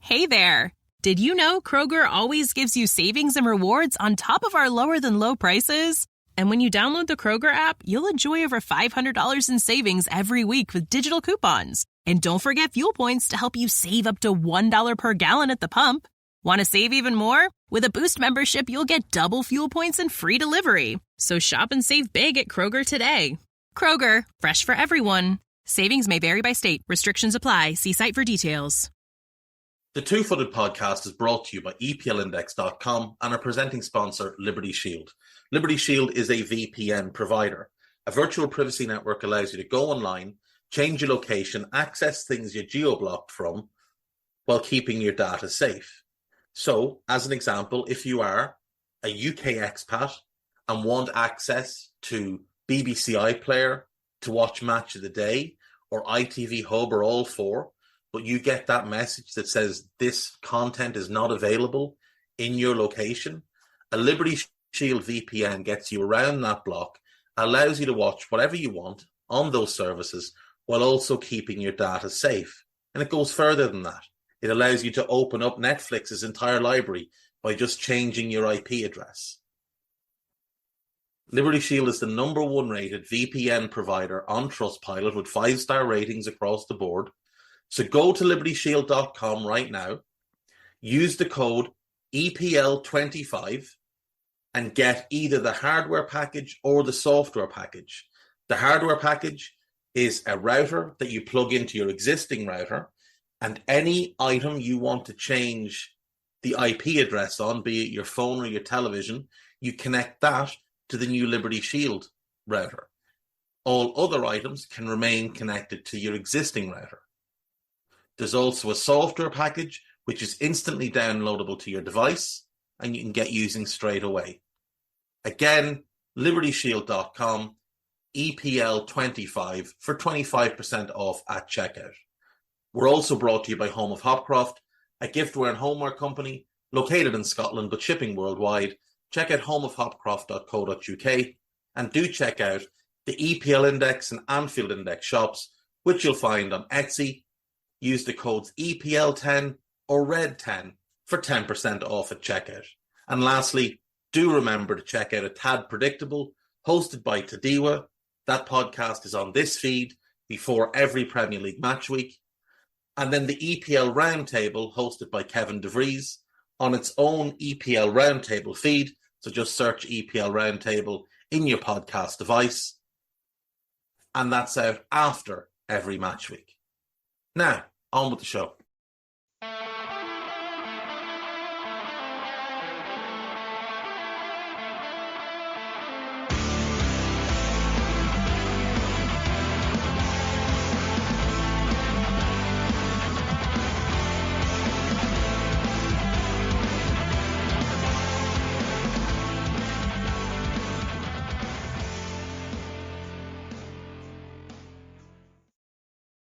Hey there! Did you know Kroger always gives you savings and rewards on top of our lower-than-low prices? And when you download the Kroger app, you'll enjoy over $500 in savings every week with digital coupons. And don't forget fuel points to help you save up to $1 per gallon at the pump. Want to save even more? With a Boost membership, you'll get double fuel points and free delivery. So shop and save big at Kroger today. Kroger, fresh for everyone. Savings may vary by state. Restrictions apply. See site for details. The Two-Footed Podcast is brought to you by EPLindex.com and our presenting sponsor, Liberty Shield. Liberty Shield is a VPN provider. A virtual privacy network allows you to go online, change your location, access things you're geo-blocked from, while keeping your data safe. So, as an example, if you are a UK expat and want access to BBC iPlayer to watch Match of the Day, or ITV Hub, or all four, but you get that message that says this content is not available in your location, a Liberty Shield VPN gets you around that block, allows you to watch whatever you want on those services while also keeping your data safe. And it goes further than that. It allows you to open up Netflix's entire library by just changing your IP address. Liberty Shield is the #1 rated VPN provider on Trustpilot with 5-star ratings across the board. So go to libertyshield.com right now, use the code EPL25 and get either the hardware package or the software package. The hardware package is a router that you plug into your existing router, and any item you want to change the IP address on, be it your phone or your television, you connect that to the new Liberty Shield router. All other items can remain connected to your existing router. There's also a software package which is instantly downloadable to your device and you can get using straight away. Again, libertyshield.com, EPL25 for 25% off at checkout. We're also brought to you by Home of Hopcroft, a giftware and homeware company located in Scotland but shipping worldwide. Check out homeofhopcroft.co.uk and do check out the EPL Index and Anfield Index shops, which you'll find on Etsy. Use the codes EPL10 or RED10 for 10% off at checkout. And lastly, do remember to check out A Tad Predictable, hosted by Tadiwa. That podcast is on this feed before every Premier League match week. And then the EPL Roundtable, hosted by Kevin DeVries, on its own EPL Roundtable feed. So just search EPL Roundtable in your podcast device. And that's out after every match week. Now, on with the show.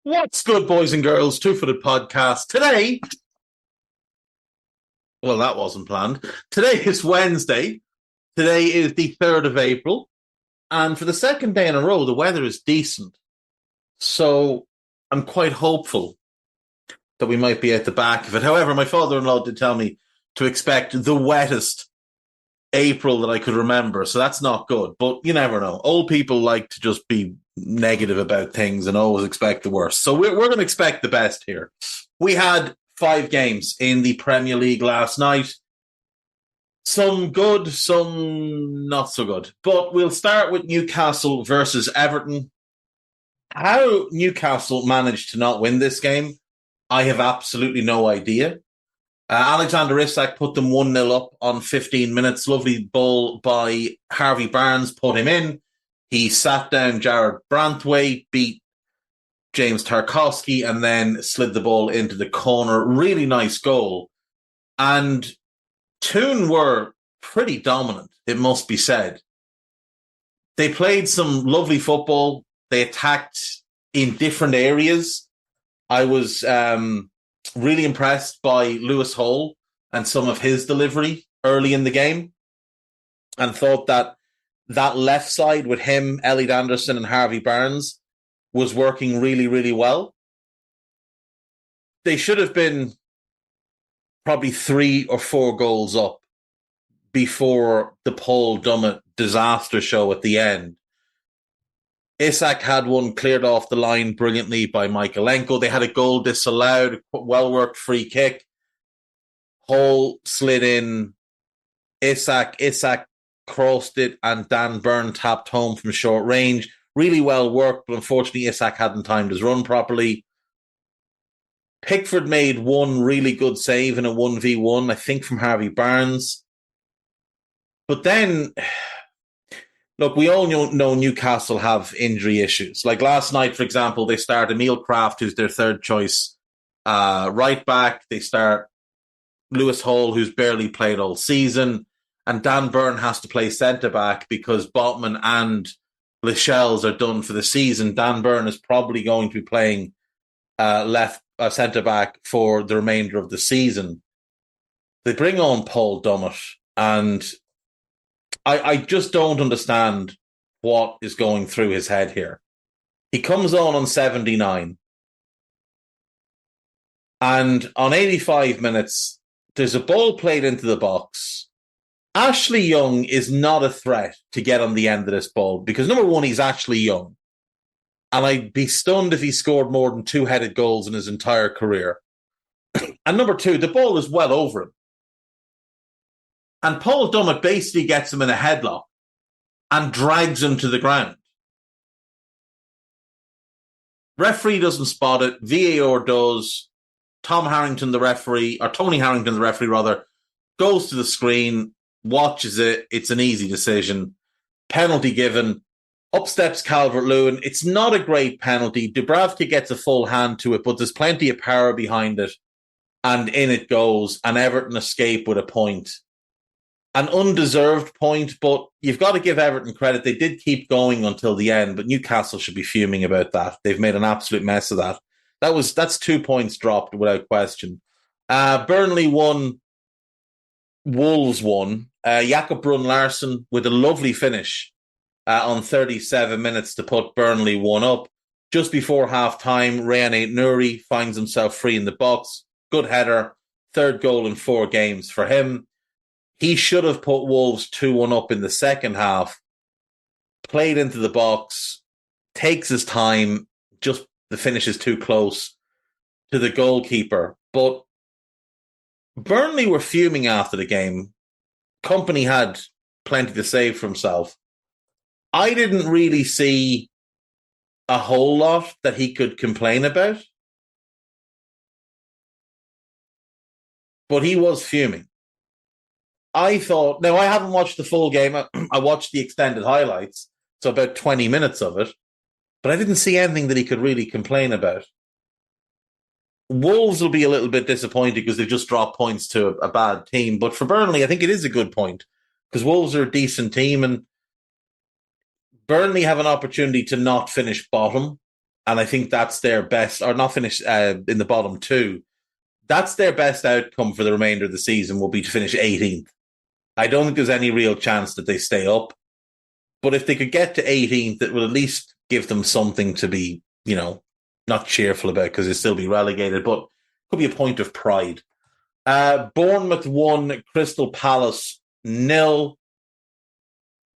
What's good, boys and girls? Two-Footed Podcast. Today, well, that wasn't planned. Today is Wednesday. Today is the 3rd of April. And for the second day in a row, the weather is decent. So I'm quite hopeful that we might be at the back of it. However, my father-in-law did tell me to expect the wettest April that I could remember. So that's not good. But you never know. Old people like to just be negative about things and always expect the worst. So we're going to expect the best here. We had 5 games in the Premier League last night. Some good, some not so good. But we'll start with Newcastle versus Everton. How Newcastle managed to not win this game, I have absolutely no idea. Alexander Isak put them 1-0 up on 15 minutes. Lovely ball by Harvey Barnes, put him in. He sat down Jared Brantwaite, beat James Tarkowski, and then slid the ball into the corner. Really nice goal. And Toon were pretty dominant, it must be said. They played some lovely football. They attacked in different areas. I was really impressed by Lewis Hall and some of his delivery early in the game, and thought that left side with him, Elliot Anderson and Harvey Barnes was working really, really well. They should have been probably 3 or 4 goals up before the Paul Dummett disaster show at the end. Isak had one cleared off the line brilliantly by Michaelenko. They had a goal disallowed, well-worked free kick. Hall slid in. Isak crossed it, and Dan Burn tapped home from short range. Really well worked, but unfortunately Isak hadn't timed his run properly. Pickford made one really good save in a 1v1, I think from Harvey Barnes. But then, look, we all know Newcastle have injury issues. Like last night, for example, they start Emil Kraft, who's their third choice right back. They start Lewis Hall, who's barely played all season. And Dan Burn has to play centre-back because Botman and Lascelles are done for the season. Dan Burn is probably going to be playing left centre-back for the remainder of the season. They bring on Paul Dummett, and I just don't understand what is going through his head here. He comes on 79, and on 85 minutes, there's a ball played into the box. Ashley Young is not a threat to get on the end of this ball because, number one, he's Ashley Young. And I'd be stunned if he scored more than 2-headed goals in his entire career. And number two, the ball is well over him. And Paul Dummett basically gets him in a headlock and drags him to the ground. Referee doesn't spot it. VAR does. Tony Harrington, the referee, goes to the screen, watches it. It's an easy decision. Penalty given. Up steps Calvert-Lewin. It's not a great penalty. Dubravka gets a full hand to it, but there's plenty of power behind it. And in it goes. And Everton escape with a point. An undeserved point, but you've got to give Everton credit. They did keep going until the end, but Newcastle should be fuming about that. They've made an absolute mess of that. That's 2 points dropped without question. Burnley won. Wolves won. Jakob Brun-Larsen with a lovely finish on 37 minutes to put Burnley 1 up. Just before half-time, Rayane Nouri finds himself free in the box. Good header. Third goal in 4 games for him. He should have put Wolves 2-1 up in the second half. Played into the box. Takes his time. Just the finish is too close to the goalkeeper. But Burnley were fuming after the game. Company had plenty to say for himself. I didn't really see a whole lot that he could complain about. But he was fuming. I thought, now I haven't watched the full game. I watched the extended highlights, so about 20 minutes of it. But I didn't see anything that he could really complain about. Wolves will be a little bit disappointed because they've just dropped points to a bad team. But for Burnley, I think it is a good point because Wolves are a decent team and Burnley have an opportunity to not finish bottom. And I think that's their best, or not finish in the bottom 2. That's their best outcome for the remainder of the season will be to finish 18th. I don't think there's any real chance that they stay up. But if they could get to 18th, it will at least give them something to be, not cheerful about because they'll still be relegated, but could be a point of pride. Bournemouth 1, Crystal Palace 0.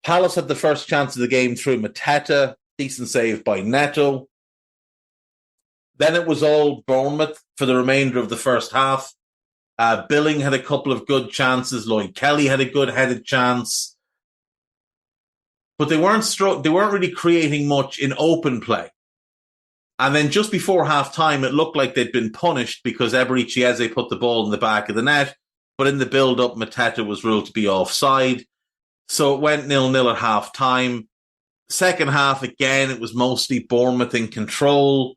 Palace had the first chance of the game through Mateta. Decent save by Neto. Then it was all Bournemouth for the remainder of the first half. Billing had a couple of good chances. Lloyd Kelly had a good headed chance. But they weren't really creating much in open play. And then just before half-time, it looked like they'd been punished because Eberechi Eze put the ball in the back of the net. But in the build-up, Mateta was ruled to be offside. So it went 0-0 at half-time. Second half, again, it was mostly Bournemouth in control,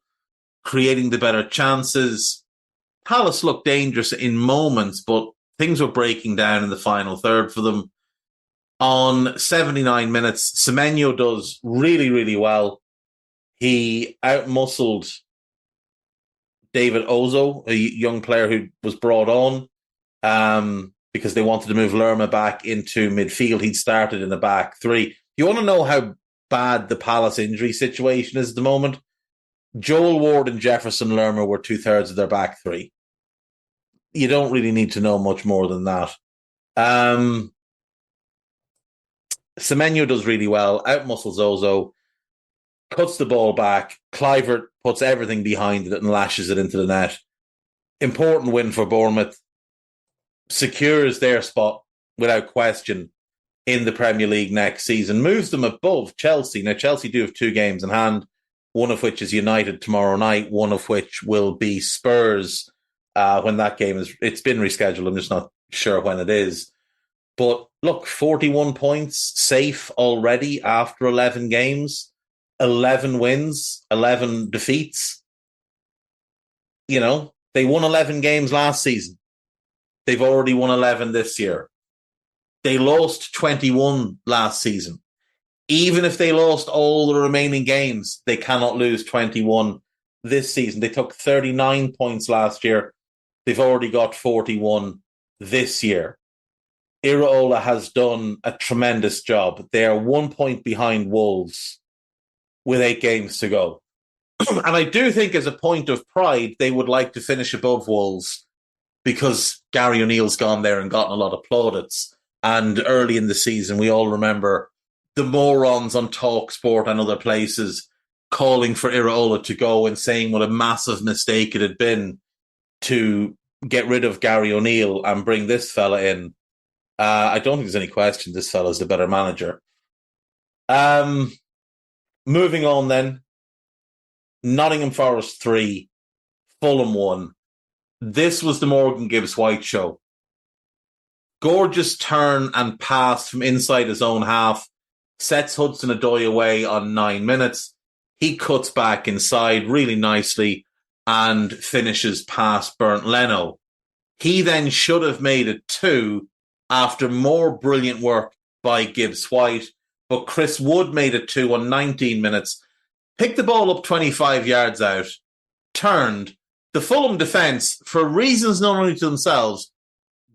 creating the better chances. Palace looked dangerous in moments, but things were breaking down in the final third for them. On 79 minutes, Semenyo does really, really well. He outmuscled David Ozo, a young player who was brought on because they wanted to move Lerma back into midfield. He'd started in the back 3. You want to know how bad the Palace injury situation is at the moment? Joel Ward and Jefferson Lerma were 2/3 of their back 3. You don't really need to know much more than that. Um, Semenyo does really well, outmuscles Ozo, cuts the ball back. Clivert puts everything behind it and lashes it into the net. Important win for Bournemouth. Secures their spot without question in the Premier League next season. Moves them above Chelsea. Now, Chelsea do have 2 games in hand, one of which is United tomorrow night, one of which will be Spurs when that game is. It's been rescheduled. I'm just not sure when it is. But look, 41 points, safe already after 11 games, 11 wins, 11 defeats. You know, they won 11 games last season. They've already won 11 this year. They lost 21 last season. Even if they lost all the remaining games, they cannot lose 21 this season. They took 39 points last year. They've already got 41 this year. Iraola has done a tremendous job. They are 1 point behind Wolves with 8 games to go. And I do think as a point of pride, they would like to finish above Wolves because Gary O'Neill's gone there and gotten a lot of plaudits. And early in the season, we all remember the morons on TalkSport and other places calling for Iraola to go and saying what a massive mistake it had been to get rid of Gary O'Neill and bring this fella in. I don't think there's any question this fella's the better manager. Moving on then. Nottingham Forest 3, Fulham 1. This was the Morgan Gibbs-White show. Gorgeous turn and pass from inside his own half. Sets Hudson-Odoi away on 9 minutes. He cuts back inside really nicely and finishes past Bernd Leno. He then should have made it 2 after more brilliant work by Gibbs-White, but Chris Wood made it 2 on 19 minutes, picked the ball up 25 yards out, turned. The Fulham defence, for reasons known only to themselves,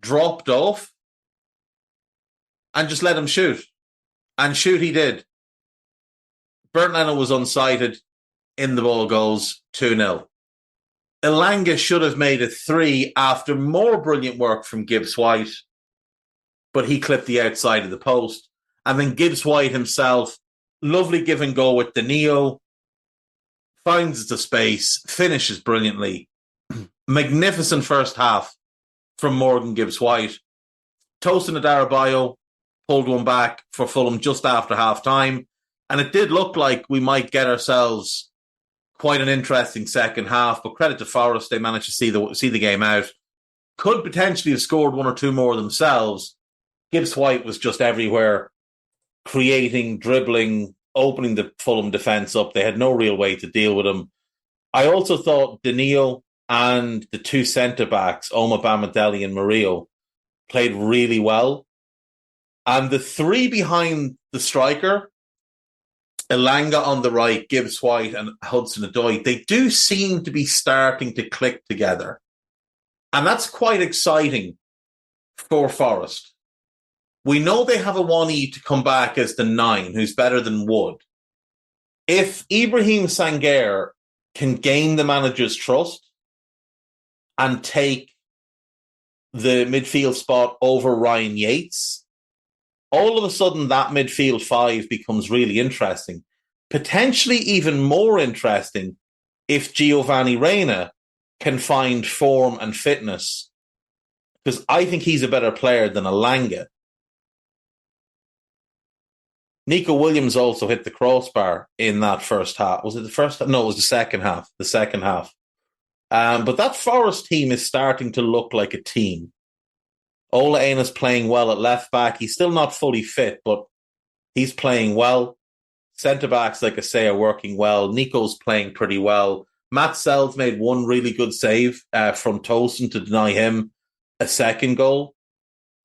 dropped off and just let him shoot. And shoot he did. Bernd Leno was unsighted. In the ball goes 2-0. Elanga should have made it 3 after more brilliant work from Gibbs-White, but he clipped the outside of the post. And then Gibbs-White himself, lovely give and go with Danilo, finds the space, finishes brilliantly. Magnificent first half from Morgan Gibbs-White. Tosin Adarabioyo pulled one back for Fulham just after half-time. And it did look like we might get ourselves quite an interesting second half, but credit to Forest, they managed to see the game out. Could potentially have scored 1 or 2 more themselves. Gibbs-White was just everywhere, creating, dribbling, opening the Fulham defence up. They had no real way to deal with him. I also thought Danilo and the 2 centre-backs, Oma Bamadelli and Murillo, played really well. And the 3 behind the striker, Elanga on the right, Gibbs-White and Hudson-Odoi, they do seem to be starting to click together. And that's quite exciting for Forest. We know they have a 1E to come back as the 9, who's better than Wood. If Ibrahim Sangaré can gain the manager's trust and take the midfield spot over Ryan Yates, all of a sudden that midfield 5 becomes really interesting. Potentially even more interesting if Giovanni Reina can find form and fitness, because I think he's a better player than Elanga. Nico Williams also hit the crossbar in that first half. Was it the first half? No, it was the second half. But that Forest team is starting to look like a team. Ola Aina's playing well at left back. He's still not fully fit, but he's playing well. Centre-backs, like I say, are working well. Nico's playing pretty well. Matt Sells made one really good save from Tosin to deny him a second goal.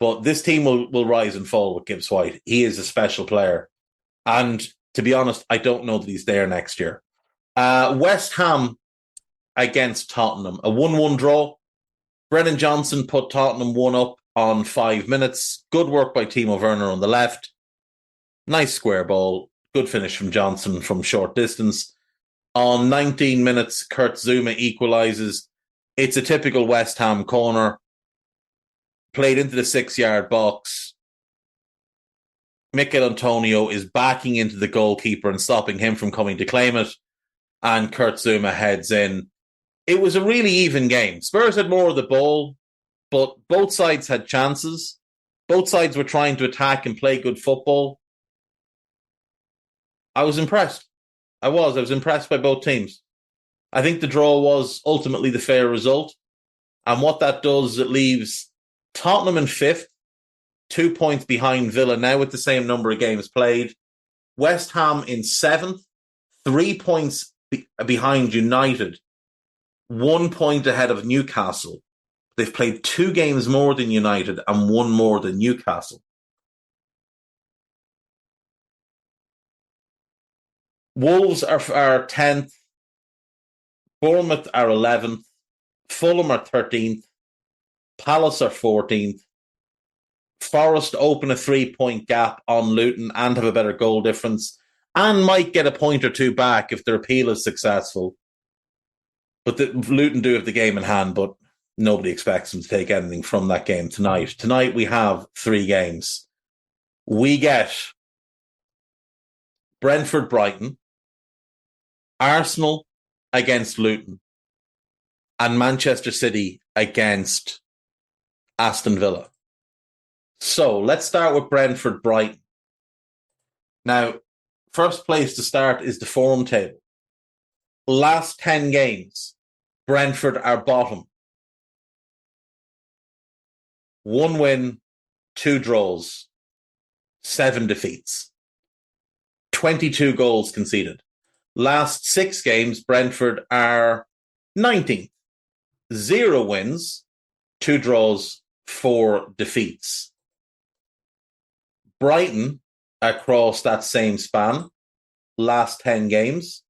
But this team will rise and fall with Gibbs-White. He is a special player. And to be honest, I don't know that he's there next year. West Ham against Tottenham. A 1-1 draw. Brennan Johnson put Tottenham 1 up on 5 minutes. Good work by Timo Werner on the left. Nice square ball. Good finish from Johnson from short distance. On 19 minutes, Kurt Zouma equalises. It's a typical West Ham corner, played into the 6-yard box. Mikel Antonio is backing into the goalkeeper and stopping him from coming to claim it. And Kurt Zouma heads in. It was a really even game. Spurs had more of the ball, but both sides had chances. Both sides were trying to attack and play good football. I was impressed. I was impressed by both teams. I think the draw was ultimately the fair result. And what that does, it leaves Tottenham in 5th, 2 points behind Villa now with the same number of games played. West Ham in 7th, 3 points behind United, 1 point ahead of Newcastle. They've played 2 games more than United and 1 more than Newcastle. Wolves are 10th, Bournemouth are 11th, Fulham are 13th, Palace are 14th, Forest open a 3-point gap on Luton and have a better goal difference and might get a point or 2 back if their appeal is successful. But Luton do have the game in hand, but nobody expects them to take anything from that game tonight. Tonight we have 3 games. We get Brentford-Brighton, Arsenal against Luton, and Manchester City against Aston Villa. So let's start with Brentford-Brighton. Now, first place to start is the form table. Last 10 games, Brentford are bottom. 1 win, 2 draws, 7 defeats. 22 goals conceded. Last 6 games, Brentford are 19th. 0 wins, 2 draws, 4 defeats. Brighton, across that same span, last 10 games,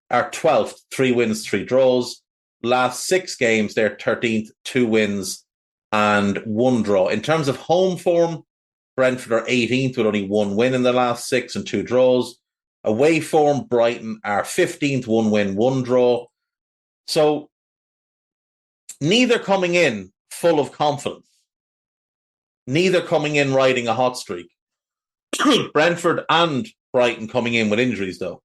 are 12th, 3 wins, 3 draws. Last 6 games, they're 13th, 2 wins and 1 draw. In terms of home form, Brentford are 18th with only 1 win in the last 6 and 2 draws. Away form, Brighton are 15th, 1 win, 1 draw. So neither coming in full of confidence, neither coming in riding a hot streak. Brentford and Brighton coming in with injuries, though.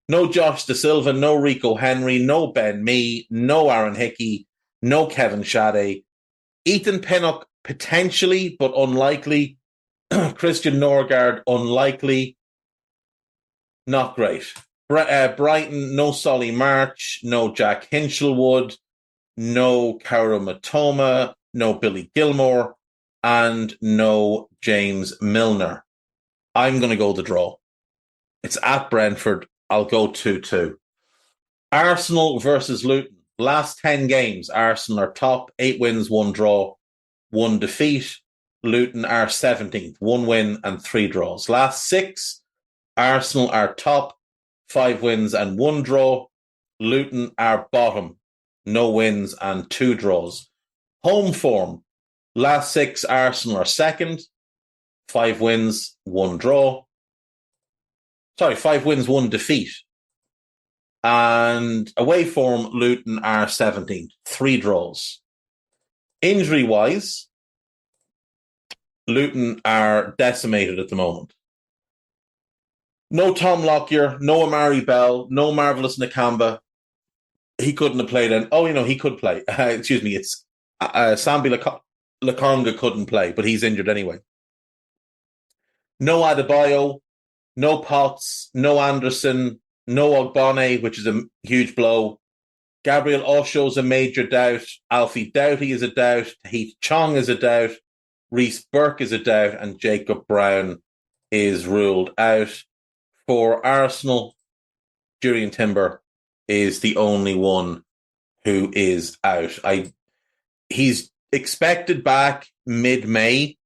No Josh De Silva, no Rico Henry, no Ben Mee, no Aaron Hickey, no Kevin Shadé. Ethan Pinnock, potentially, but unlikely. Christian Norgard, unlikely. Not great. Brighton, no Solly March, no Jack Hinchelwood, no Kaoru Matoma, no Billy Gilmore, and no James Milner. I'm going to go the draw. It's at Brentford. I'll go 2-2. Arsenal versus Luton. Last 10 games, Arsenal are top, 8 wins, 1 draw, 1 defeat. Luton are 17th, 1 win and 3 draws. Last 6, Arsenal are top, 5 wins and 1 draw. Luton are bottom, no wins and 2 draws. Home form, last 6, Arsenal are second, 5 wins, 1 draw. 5 wins, 1 defeat. And away form, Luton are 17th, 3 draws. Injury-wise, Luton are decimated at the moment. No Tom Lockyer, no Amari Bell, no Marvelous Nakamba. He couldn't have played. He could play. It's Sambi Lakonga couldn't play, but he's injured anyway. No Adebayo, no Potts, no Anderson, no Ogbonne, which is a huge blow. Gabriel Osho's a major doubt. Alfie Doughty is a doubt. Heath Chong is a doubt. Reece Burke is a doubt. And Jacob Brown is ruled out. For Arsenal, Jurrien Timber is the only one who is out. He's expected back mid-May.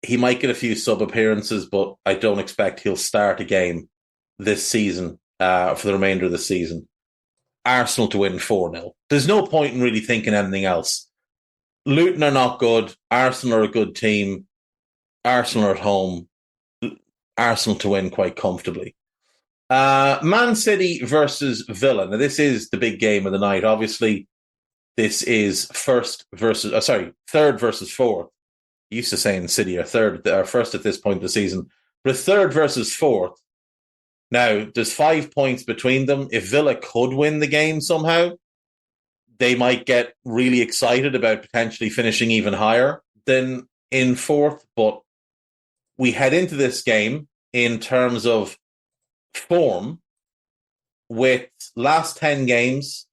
He might get a few sub-appearances, but I don't expect he'll start a game this season for the remainder of the season. Arsenal to win 4-0. There's no point in really thinking anything else. Luton are not good. Arsenal are a good team. Arsenal are at home. Arsenal to win quite comfortably. Man City versus Villa. Now, this is the big game of the night. Obviously, This is third versus fourth. Used to saying City are third or first at this point of the season, but third versus fourth. Now, there's 5 points between them. If Villa could win the game somehow, they might get really excited about potentially finishing even higher than in fourth. But we head into this game in terms of form with last 10 games,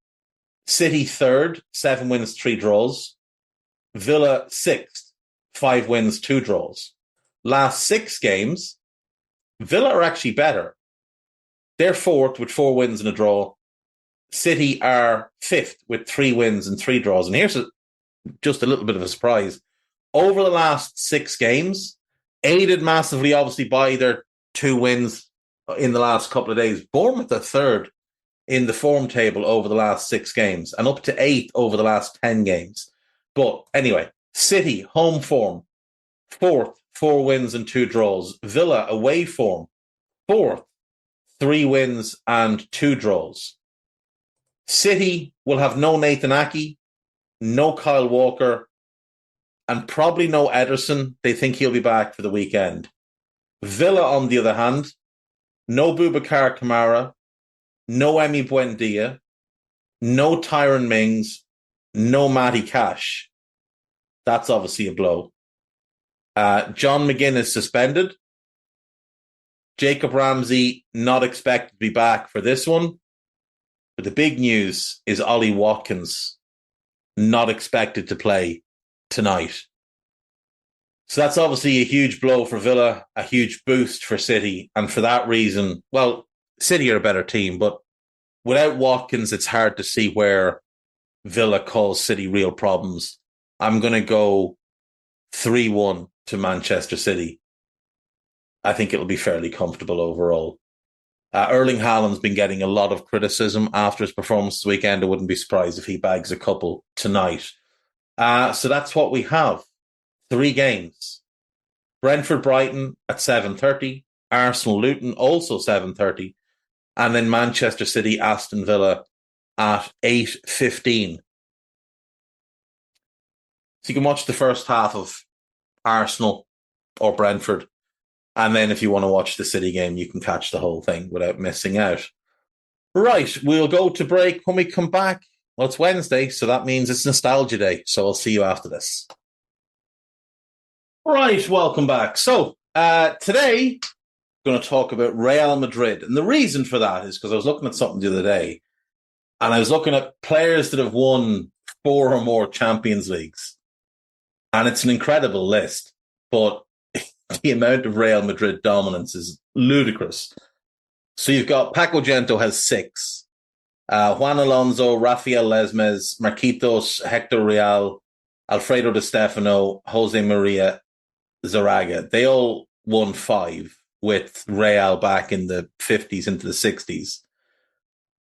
City third, 7 wins, 3 draws. Villa sixth, 5 wins, 2 draws. Last 6 games, Villa are actually better. They're fourth with 4 wins and a draw. City are fifth with 3 wins and 3 draws. And here's just a little bit of a surprise. Over the last 6 games, aided massively, obviously, by their 2 wins in the last couple of days, Bournemouth are third in the form table over the last 6 games and up to 8th over the last 10 games. But anyway, City, home form, fourth, 4 wins and 2 draws. Villa, away form, fourth, 3 wins and 2 draws. City will have no Nathan Ake, no Kyle Walker, and probably no Ederson. They think he'll be back for the weekend. Villa, on the other hand, no Boubacar Kamara, no Emi Buendia, no Tyron Mings, no Matty Cash. That's obviously a blow. John McGinn is suspended. Jacob Ramsey not expected to be back for this one. But the big news is Ollie Watkins not expected to play tonight. So that's obviously a huge blow for Villa, a huge boost for City. And for that reason, well, City are a better team, but without Watkins, it's hard to see where Villa caused City real problems. I'm going to go 3-1 to Manchester City. I think it'll be fairly comfortable overall. Erling Haaland's been getting a lot of criticism after his performance this weekend. I wouldn't be surprised if he bags a couple tonight. So that's what we have. 3 games. Brentford-Brighton at 7:30. Arsenal-Luton also 7:30. And then Manchester City-Aston Villa at 8:15. So you can watch the first half of Arsenal or Brentford. And then if you want to watch the City game, you can catch the whole thing without missing out. Right, we'll go to break. When we come back, well, it's Wednesday, so that means it's Nostalgia Day. So I'll see you after this. Right, welcome back. So today, I'm going to talk about Real Madrid. And the reason for that is because I was looking at something the other day, and I was looking at players that have won 4 or more Champions Leagues. And it's an incredible list, but the amount of Real Madrid dominance is ludicrous. So you've got Paco Gento has 6. Juan Alonso, Rafael Lesmes, Marquitos, Hector Real, Alfredo Di Stefano, Jose Maria Zaraga. They all won 5 with Real back in the 50s into the 60s.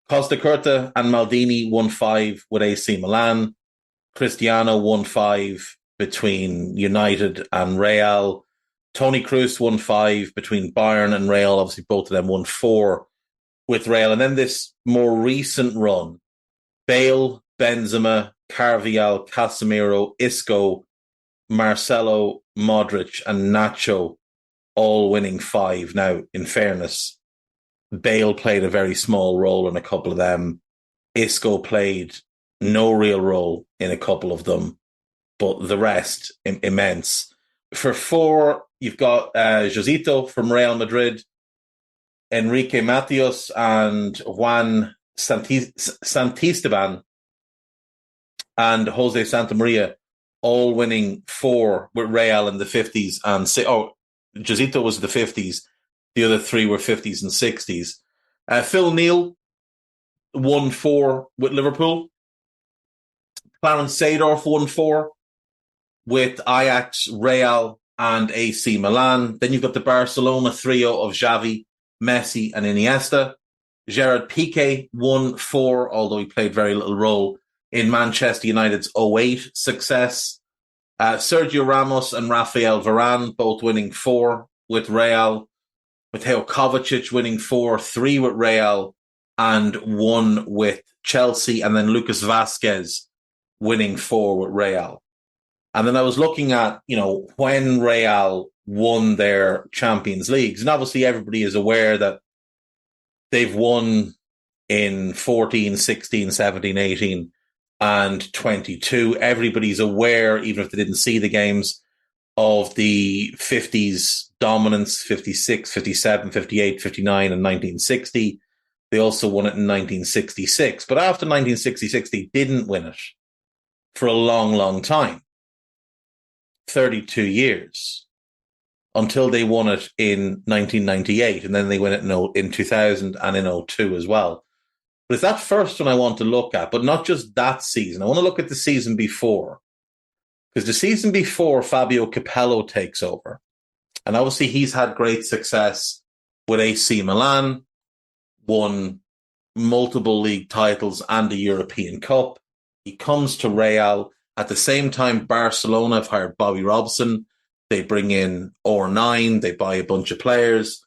Costa Curta and Maldini won 5 with AC Milan. Cristiano won 5 between United and Real. Toni Kroos won 5 between Bayern and Real. Obviously, both of them won 4 with Real. And then this more recent run, Bale, Benzema, Carvajal, Casemiro, Isco, Marcelo, Modric, and Nacho all winning 5. Now, in fairness, Bale played a very small role in a couple of them. Isco played no real role in a couple of them, but the rest, immense. For 4, you've got Josito from Real Madrid, Enrique Matios and Juan Santisteban and Jose Santamaria all winning 4 with Real in the 50s. And Josito was the 50s. The other 3 were 50s and 60s. Phil Neal won 4 with Liverpool. Clarence Seedorf won 4 with Ajax, Real, and AC Milan. Then you've got the Barcelona trio of Xavi, Messi, and Iniesta. Gerard Piqué won 4, although he played very little role in Manchester United's 08 success. Sergio Ramos and Rafael Varane both winning 4 with Real. Mateo Kovacic winning 4, 3 with Real, and 1 with Chelsea. And then Lucas Vazquez winning four with Real. And then I was looking at, when Real won their Champions Leagues. And obviously everybody is aware that they've won in 14, 16, 17, 18, and 22. Everybody's aware, even if they didn't see the games, of the 50s dominance, 56, 57, 58, 59, and 1960. They also won it in 1966. But after 1966, they didn't win it for a long, long time. 32 years. Until they won it in 1998. And then they won it in 2000 and in 02 as well. But it's that first one I want to look at, but not just that season. I want to look at the season before. Because the season before, Fabio Capello takes over. And obviously he's had great success with AC Milan, won multiple league titles and the European Cup. He comes to Real. At the same time, Barcelona have hired Bobby Robson. They bring in R9. They buy a bunch of players.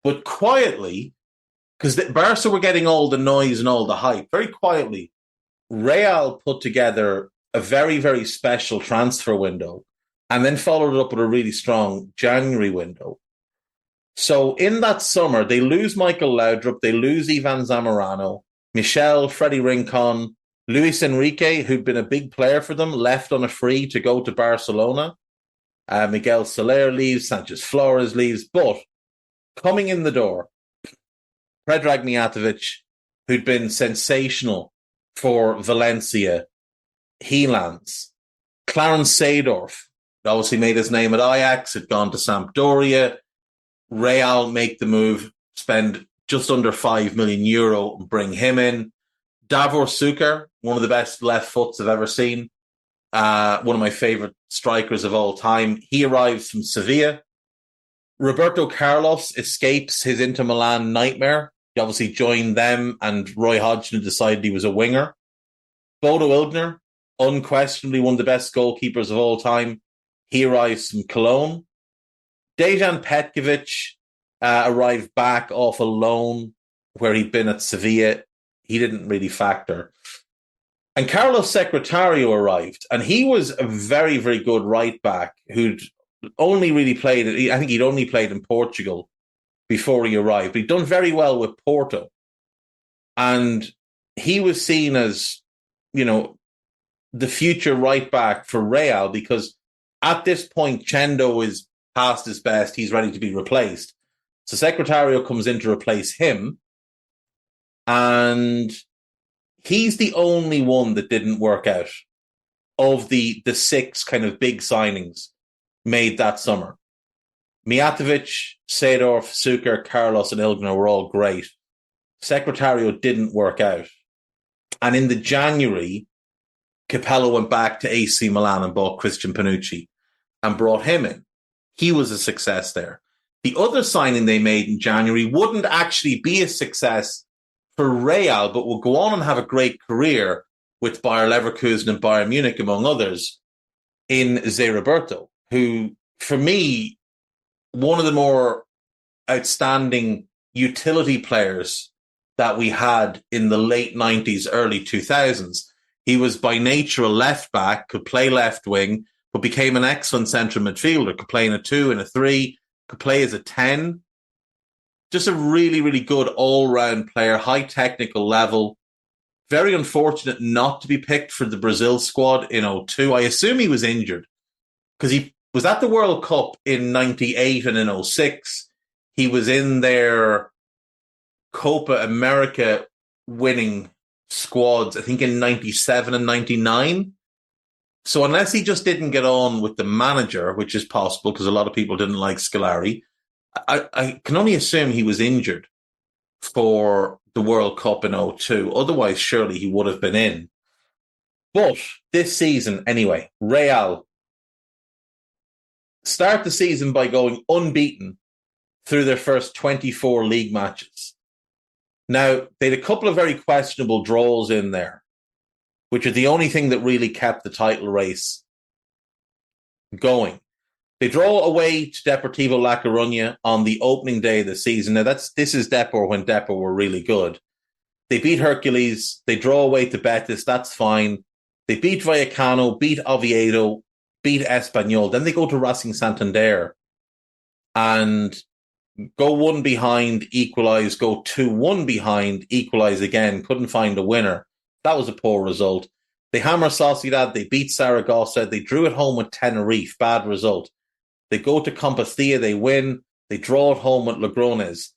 But quietly, because Barca were getting all the noise and all the hype, very quietly, Real put together a very, very special transfer window and then followed it up with a really strong January window. So in that summer, they lose Michael Laudrup, they lose Ivan Zamorano, Michel, Freddie Rincon, Luis Enrique, who'd been a big player for them, left on a free to go to Barcelona. Miguel Soler leaves, Sanchez Flores leaves, but coming in the door, Predrag Mijatovic, who'd been sensational for Valencia, he lands. Clarence Seedorf, obviously made his name at Ajax, had gone to Sampdoria. Real make the move, spend just under €5 million and bring him in. Davor Suker, one of the best left foots I've ever seen. One of my favorite strikers of all time. He arrives from Sevilla. Roberto Carlos escapes his Inter Milan nightmare. He obviously joined them, and Roy Hodgson decided he was a winger. Bodo Illgner, unquestionably one of the best goalkeepers of all time. He arrives from Cologne. Dejan Petkovic arrived back off a loan where he'd been at Sevilla. He didn't really factor. And Carlos Secretario arrived, and he was a very, very good right back who'd only really played, I think he'd only played in Portugal before he arrived. But he'd done very well with Porto. And he was seen as, the future right back for Real, because at this point, Chendo is past his best. He's ready to be replaced. So Secretario comes in to replace him. And he's the only one that didn't work out of the six kind of big signings made that summer. Mijatovic, Seedorf, Suker, Carlos, and Illgner were all great. Secretario didn't work out. And in the January, Capello went back to AC Milan and bought Christian Panucci and brought him in. He was a success there. The other signing they made in January wouldn't actually be a success for Real, but will go on and have a great career with Bayer Leverkusen and Bayern Munich, among others, in Zé Roberto, who, for me, one of the more outstanding utility players that we had in the late 90s, early 2000s. He was by nature a left back, could play left wing, but became an excellent central midfielder, could play in a 2, in a 3, could play as a 10. Just a really, really good all-round player, high technical level. Very unfortunate not to be picked for the Brazil squad in 02. I assume he was injured because he was at the World Cup in 98 and in 06. He was in their Copa America winning squads, I think in 97 and 99. So unless he just didn't get on with the manager, which is possible because a lot of people didn't like Scolari, I can only assume he was injured for the World Cup in 02. Otherwise, surely he would have been in. But this season, anyway, Real start the season by going unbeaten through their first 24 league matches. Now, they had a couple of very questionable draws in there, which are the only thing that really kept the title race going. They draw away to Deportivo La Coruña on the opening day of the season. Now, this is Depor when Depor were really good. They beat Hercules. They draw away to Betis. That's fine. They beat Vallecano, beat Oviedo, beat Espanyol. Then they go to Racing Santander and go 1 behind, equalise, go 2-1 behind, equalise again, couldn't find a winner. That was a poor result. They hammer Sociedad, they beat Saragossa, they drew at home with Tenerife, bad result. They go to Compostela, they win, they draw at home with Logrones.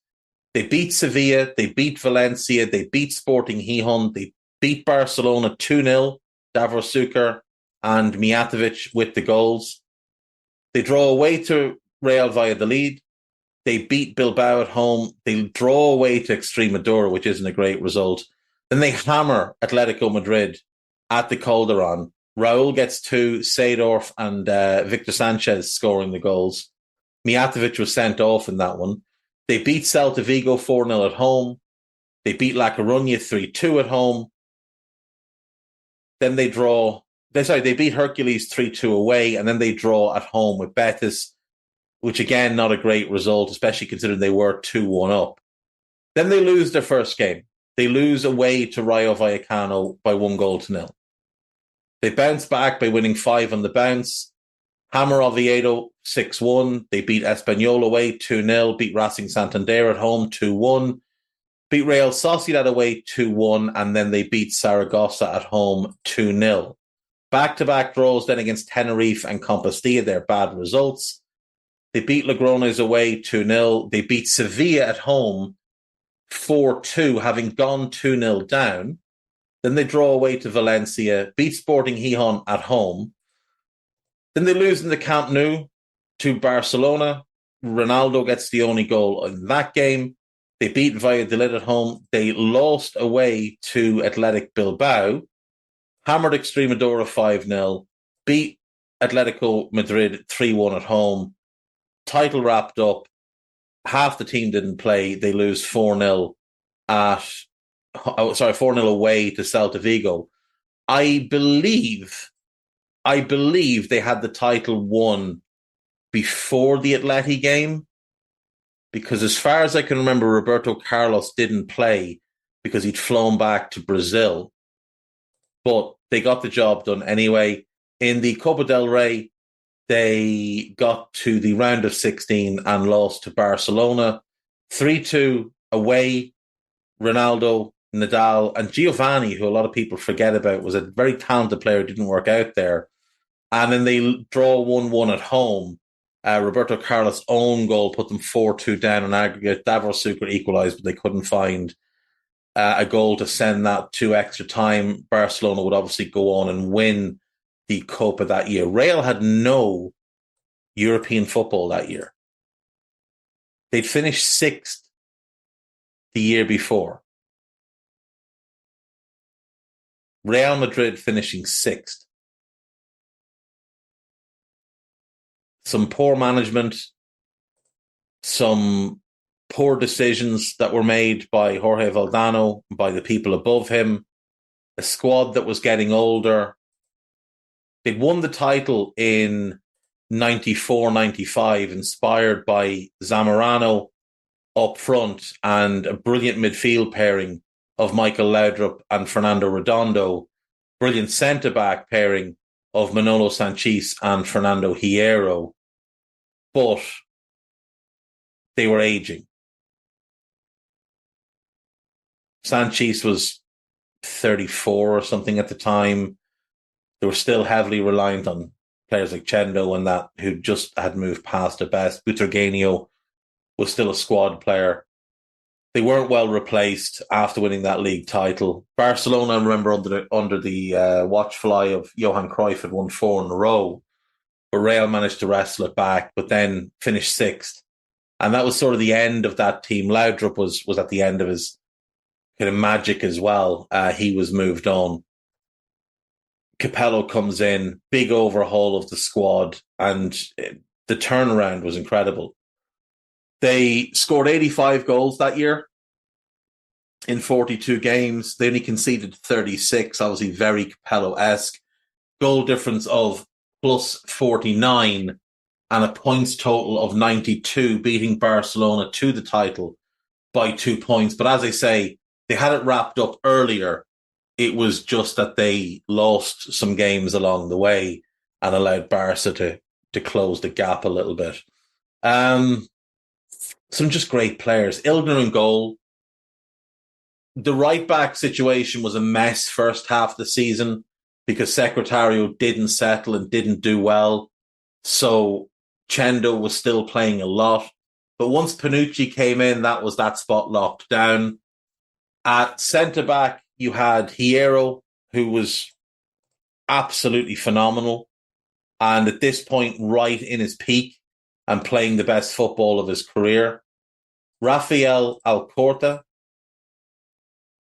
They beat Sevilla, they beat Valencia, they beat Sporting Gijón, they beat Barcelona 2-0, Davor Suker and Mijatovic with the goals. They draw away to Real Valladolid. They beat Bilbao at home. They draw away to Extremadura, which isn't a great result. Then they hammer Atletico Madrid at the Calderón. Raúl gets 2, Seedorf and Victor Sanchez scoring the goals. Mijatovic was sent off in that one. They beat Celta Vigo 4-0 at home. They beat La Coruña 3-2 at home. Then they beat Hercules 3-2 away, and then they draw at home with Betis, which again, not a great result, especially considering they were 2-1 up. Then they lose their first game. They lose away to Rayo Vallecano by 1-0. They bounce back by winning 5 on the bounce. Hammer Oviedo 6-1. They beat Espanyol away 2-0. Beat Racing Santander at home 2-1. Beat Real Sociedad away 2-1. And then they beat Saragossa at home 2-0. Back-to-back draws then against Tenerife and Compostela. They're bad results. They beat Logrones away 2-0. They beat Sevilla at home 4-2, having gone 2-0 down. Then they draw away to Valencia, beat Sporting Gijón at home. Then they lose in the Camp Nou to Barcelona. Ronaldo gets the only goal in that game. They beat Valladolid at home. They lost away to Athletic Bilbao, hammered Extremadura 5-0, beat Atletico Madrid 3-1 at home. Title wrapped up. Half the team didn't play. They lose 4-0 away to Celta Vigo. I believe they had the title won before the Atleti game, because as far as I can remember, Roberto Carlos didn't play because he'd flown back to Brazil. But they got the job done anyway. In the Copa del Rey, they got to the round of 16 and lost to Barcelona 3-2 away. Ronaldo, Nadal, and Giovanni, who a lot of people forget about, was a very talented player, didn't work out there. And then they draw 1-1 at home. Roberto Carlos' own goal put them 4-2 down in aggregate. Davor Suker equalised, but they couldn't find a goal to send that to extra time. Barcelona would obviously go on and win the Copa that year. Real had no European football that year. They'd finished 6th the year before. Real Madrid finishing 6th. Some poor management, some poor decisions that were made by Jorge Valdano, by the people above him, a squad that was getting older. They'd won the title in 94-95, inspired by Zamorano up front and a brilliant midfield pairing of Michael Laudrup and Fernando Redondo, brilliant centre-back pairing of Manolo Sanchis and Fernando Hierro. But they were aging. Sanchis was 34 or something at the time. They were still heavily reliant on players like Chendo and that, who just had moved past their best. Butragueño was still a squad player. They weren't well replaced after winning that league title. Barcelona, I remember, under the watchfly of Johan Cruyff, had won 4 in a row. But Real managed to wrestle it back, but then finished 6th. And that was sort of the end of that team. Laudrup was at the end of his kind of magic as well. He was moved on. Capello comes in, big overhaul of the squad, and the turnaround was incredible. They scored 85 goals that year in 42 games. They only conceded 36, obviously very Capello-esque. Goal difference of plus 49 and a points total of 92, beating Barcelona to the title by 2 points. But as I say, they had it wrapped up earlier It was just that they lost some games along the way and allowed Barca to close the gap a little bit. Some just great players. Ilgner in goal. The right back situation was a mess first half of the season because Secretario didn't settle and didn't do well. So Chendo was still playing a lot. But once Panucci came in, that spot locked down. At centre back, you had Hierro, who was absolutely phenomenal. And at this point, right in his peak and playing the best football of his career. Rafael Alcorta,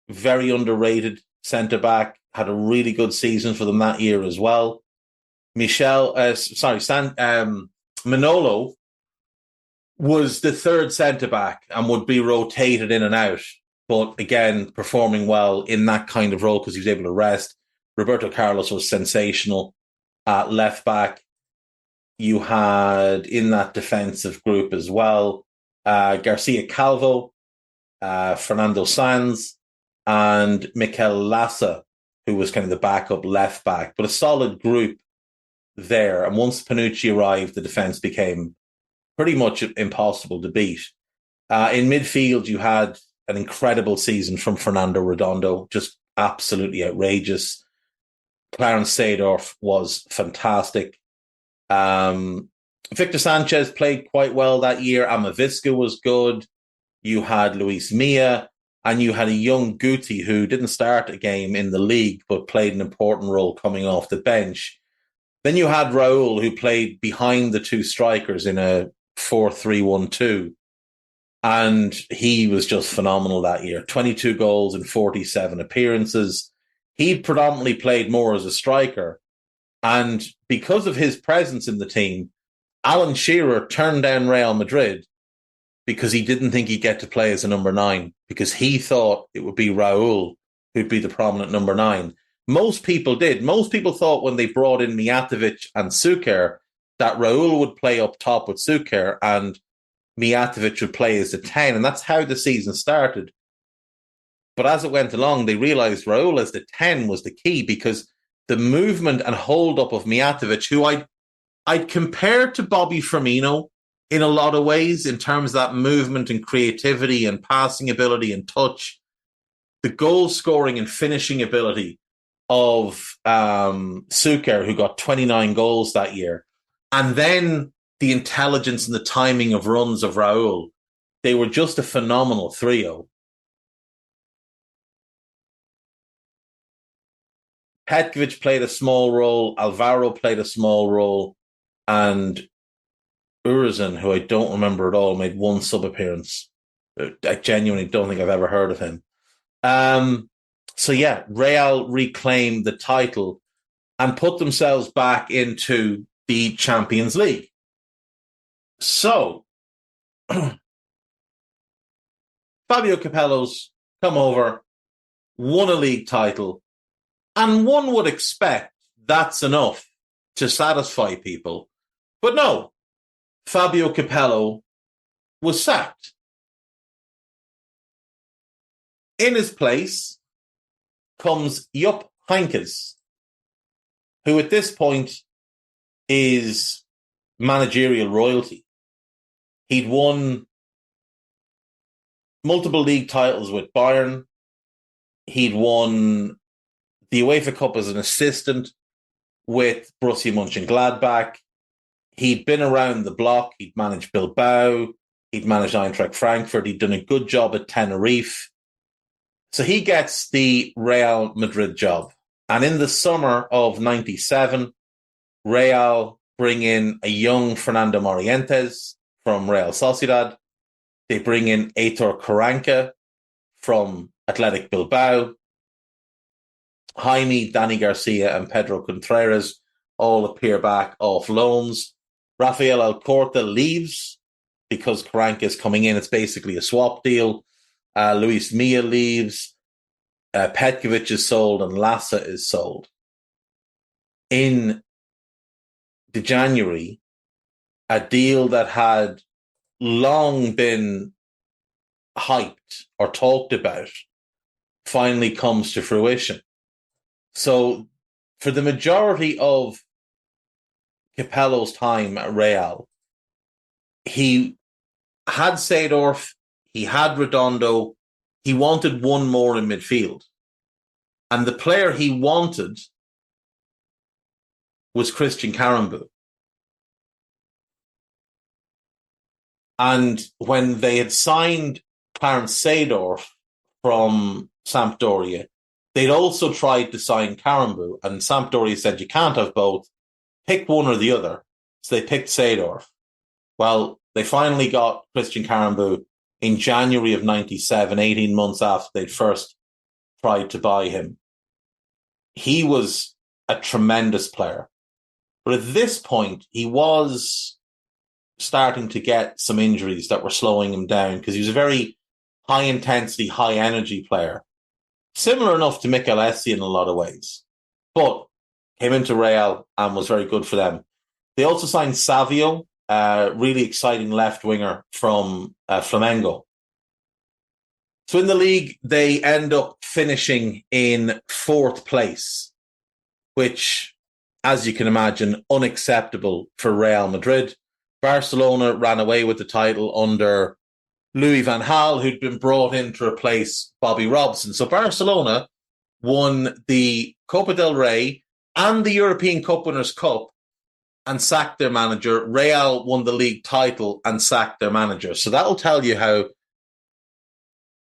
very underrated centre back, had a really good season for them that year as well. Manolo was the third centre back and would be rotated in and out, but again, performing well in that kind of role because he was able to rest. Roberto Carlos was sensational at left back. You had in that defensive group as well Garcia Calvo, Fernando Sanz, and Mikel Lassa, who was kind of the backup left back, but a solid group there. And once Panucci arrived, the defense became pretty much impossible to beat. In midfield, you had an incredible season from Fernando Redondo, just absolutely outrageous. Clarence Seedorf was fantastic. Victor Sanchez played quite well that year. Amavisca was good. You had Luis Milla, and you had a young Guti who didn't start a game in the league, but played an important role coming off the bench. Then you had Raul, who played behind the two strikers in a 4-3-1-2. And he was just phenomenal that year. 22 goals in 47 appearances. He predominantly played more as a striker. And because of his presence in the team, Alan Shearer turned down Real Madrid because he didn't think he'd get to play as a number 9, because he thought it would be Raul who'd be the prominent number 9. Most people did. Most people thought when they brought in Mijatovic and Suker that Raul would play up top with Suker and Mijatovic would play as a 10, and that's how the season started. But as it went along, they realised Raul as the 10 was the key, because the movement and hold-up of Mijatovic, who I'd compare to Bobby Firmino in a lot of ways in terms of that movement and creativity and passing ability and touch, the goal-scoring and finishing ability of Suker, who got 29 goals that year, and then the intelligence and the timing of runs of Raul. They were just a phenomenal trio. Petkovic played a small role, Alvaro played a small role, and Urizen, who I don't remember at all, made one sub-appearance. I genuinely don't think I've ever heard of him. So yeah, Real reclaimed the title and put themselves back into the Champions League. So, Fabio Capello's come over, won a league title, and one would expect that's enough to satisfy people. But no, Fabio Capello was sacked. In his place comes Jupp Heynckes, who at this point is managerial royalty. He'd won multiple league titles with Bayern. He'd won the UEFA Cup as an assistant with Borussia Mönchengladbach. He'd been around the block. He'd managed Bilbao. He'd managed Eintracht Frankfurt. He'd done a good job at Tenerife. So he gets the Real Madrid job. And in the summer of 97, Real bring in a young Fernando Morientes from Real Sociedad. They bring in Aitor Karanka from Athletic Bilbao. Jaime, Dani Garcia, and Pedro Contreras all appear back off loans. Rafael Alcorta leaves because Karanka is coming in. It's basically a swap deal. Luis Milla leaves. Petkovic is sold and Lassa is sold. In the January, a deal that had long been hyped or talked about finally comes to fruition. So for the majority of Capello's time at Real, he had Seedorf, he had Redondo, he wanted one more in midfield. And the player he wanted was Christian Karambou. And when they had signed Clarence Seedorf from Sampdoria, they'd also tried to sign Karambou, and Sampdoria said, you can't have both, pick one or the other. So they picked Seedorf. Well, they finally got Christian Karambou in January of 97, 18 months after they'd first tried to buy him. He was a tremendous player. But at this point, he was starting to get some injuries that were slowing him down because he was a very high-intensity, high-energy player. Similar enough to Mikel Essien in a lot of ways. But came into Real and was very good for them. They also signed Savio, a really exciting left winger from Flamengo. So in the league, they end up finishing in 4th place, which, as you can imagine, unacceptable for Real Madrid. Barcelona ran away with the title under Louis van Gaal, who'd been brought in to replace Bobby Robson. So Barcelona won the Copa del Rey and the European Cup Winners' Cup and sacked their manager. Real won the league title and sacked their manager. So that'll tell you how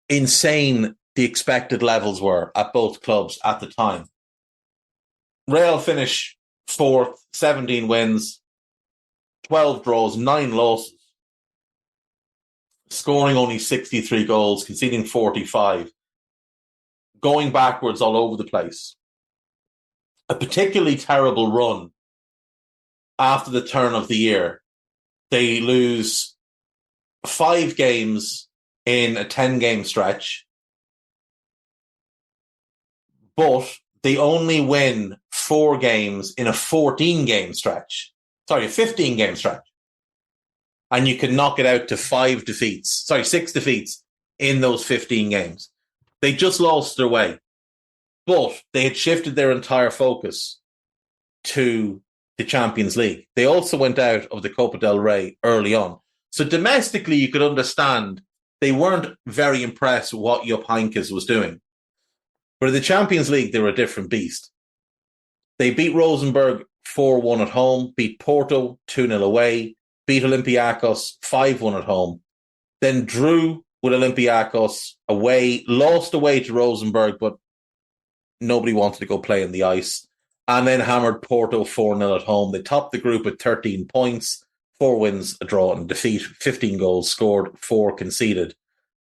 insane the expected levels were at both clubs at the time. Real finish 4th, 17 wins, 12 draws, 9 losses, scoring only 63 goals, conceding 45, going backwards all over the place. A particularly terrible run after the turn of the year. They lose 5 games in a 10-game stretch, but they only win 4 games in a 14-game stretch. Sorry, a 15-game stretch. And you can knock it out to 6 defeats in those 15 games. They just lost their way. But they had shifted their entire focus to the Champions League. They also went out of the Copa del Rey early on. So domestically, you could understand they weren't very impressed with what Jupp Heynckes was doing. But in the Champions League, they were a different beast. They beat Rosenborg 4-1 at home, beat Porto 2-0 away, beat Olympiacos 5-1 at home, then drew with Olympiacos away, lost away to Rosenborg, but nobody wanted to go play on the ice, and then hammered Porto 4-0 at home. They topped the group with 13 points, 4 wins, a draw, and a defeat, 15 goals scored, 4 conceded.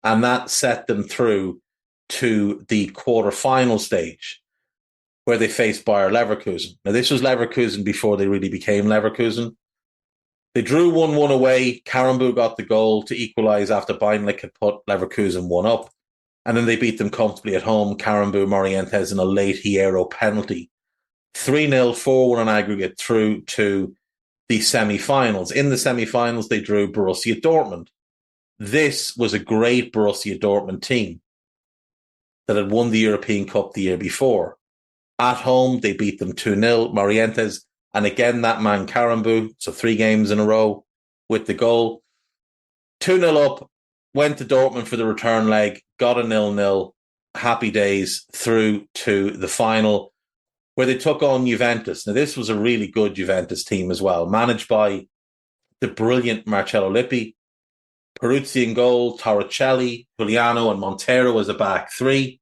And that set them through to the quarter-final stage, where they faced Bayer Leverkusen. Now, this was Leverkusen before they really became Leverkusen. They drew 1-1 away. Karambou got the goal to equalise after Beinlich had put Leverkusen 1 up. And then they beat them comfortably at home. Karambou, Morientes in a late Hierro penalty. 3-0, 4-1 on aggregate through to the semi-finals. In the semi-finals, they drew Borussia Dortmund. This was a great Borussia Dortmund team that had won the European Cup the year before. At home, they beat them 2-0. Morientes, and again, that man Karambou, so 3 games in a row with the goal. 2-0 up, went to Dortmund for the return leg, got a 0-0, happy days through to the final, where they took on Juventus. Now, this was a really good Juventus team as well, managed by the brilliant Marcello Lippi, Peruzzi in goal, Torricelli, Giuliano, and Montero as a back 3.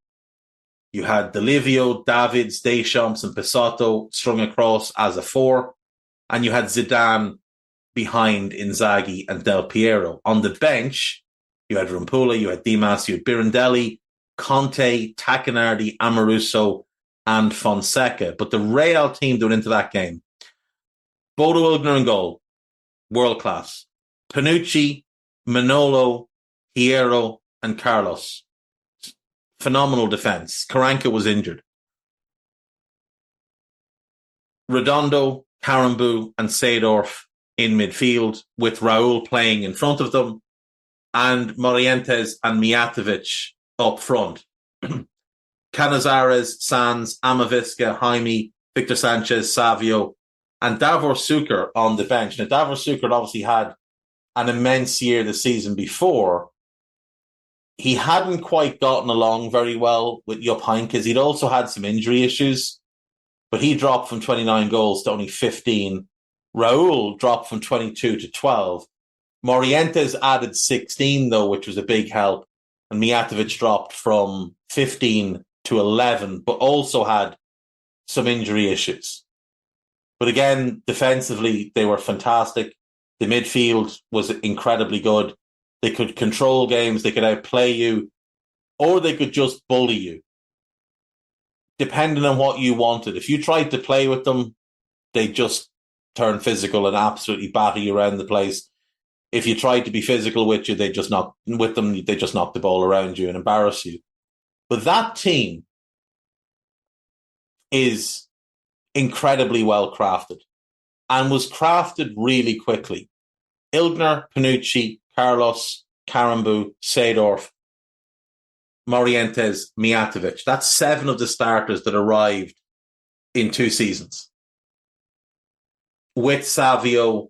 You had Delivio, Davids, Deschamps, and Pessotto strung across as a 4. And you had Zidane behind Inzaghi and Del Piero. On the bench, you had Rumpula, you had Dimas, you had Birondelli, Conte, Tacchinardi, Amoruso, and Fonseca. But the Real team that went into that game, Bodo Illgner in goal, world class. Panucci, Manolo, Hierro, and Carlos. Phenomenal defense. Karanka was injured. Redondo, Karambou, and Seedorf in midfield, with Raul playing in front of them, and Morientes and Mijatovic up front. Canizares, Sanz, Amavisca, Jaime, Victor Sanchez, Savio, and Davor Suker on the bench. Now, Davor Suker obviously had an immense year the season before. He hadn't quite gotten along very well with Jupp Heynckes. He'd also had some injury issues, but he dropped from 29 goals to only 15. Raul dropped from 22 to 12. Morientes added 16, though, which was a big help. And Mijatovic dropped from 15 to 11, but also had some injury issues. But again, defensively, they were fantastic. The midfield was incredibly good. They could control games, they could outplay you, or they could just bully you, depending on what you wanted. If you tried to play with them, they just turn physical and absolutely batter you around the place. If you tried to be physical with you, they just knock the ball around you and embarrass you. But that team is incredibly well crafted and was crafted really quickly. Ilgner, Panucci, Carlos, Karambu, Seedorf, Morientes, Mijatovic. That's 7 of the starters that arrived in 2 seasons. With Savio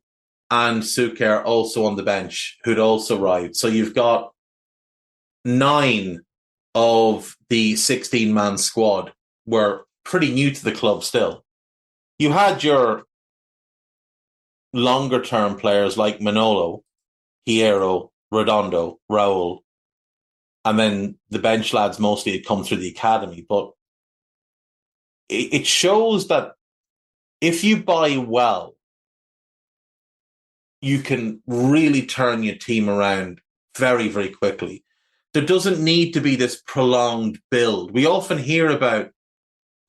and Suker also on the bench, who'd also arrived. So you've got 9 of the 16-man squad were pretty new to the club still. You had your longer-term players like Manolo, Hierro, Redondo, Raul, and then the bench lads mostly had come through the academy. But it shows that if you buy well, you can really turn your team around very, very quickly. There doesn't need to be this prolonged build. We often hear about,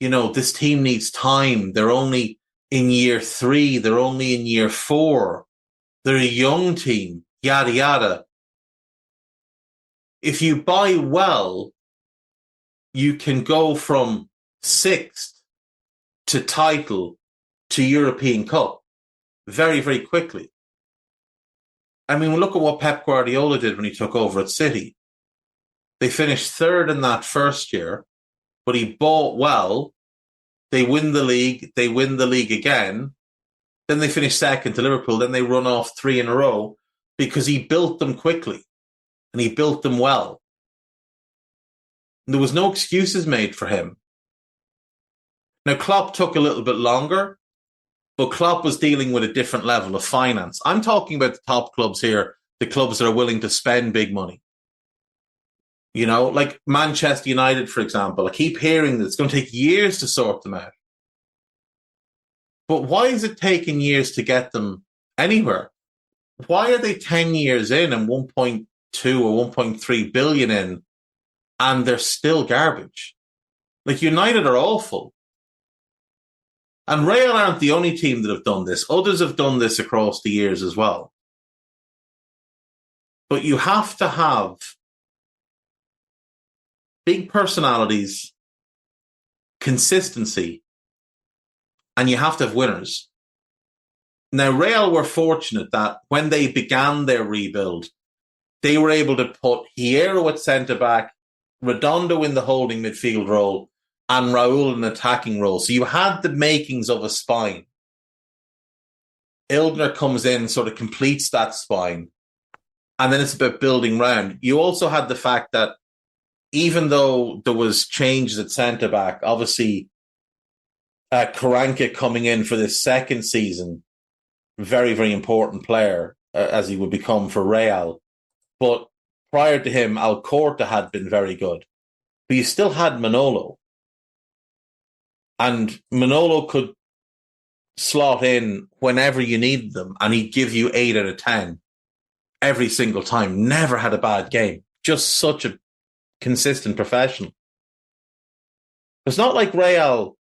this team needs time. They're only in year 3. They're only in year 4. They're a young team, yada, yada. If you buy well, you can go from 6th to title to European Cup very, very quickly. I mean, look at what Pep Guardiola did when he took over at City. They finished 3rd in that first year, but he bought well. They win the league. They win the league again. Then they finish 2nd to Liverpool. Then they run off 3 in a row because he built them quickly and he built them well. And there was no excuses made for him. Now, Klopp took a little bit longer, but Klopp was dealing with a different level of finance. I'm talking about the top clubs here, the clubs that are willing to spend big money. Like Manchester United, for example. I keep hearing that it's going to take years to sort them out. But why is it taking years to get them anywhere? Why are they 10 years in and 1.2 or 1.3 billion in and they're still garbage? Like, United are awful. And Real aren't the only team that have done this. Others have done this across the years as well. But you have to have big personalities, consistency, and you have to have winners. Now, Real were fortunate that when they began their rebuild, they were able to put Hierro at centre-back, Redondo in the holding midfield role, and Raul in an attacking role. So you had the makings of a spine. Ilgner comes in, sort of completes that spine, and then it's about building round. You also had the fact that even though there was changes at centre-back, obviously Karanka coming in for this second season, very, very important player, as he would become for Real. But prior to him, Alcorta had been very good. But you still had Manolo. And Manolo could slot in whenever you needed them, and he'd give you 8 out of 10 every single time. Never had a bad game. Just such a consistent professional. It's not like Real.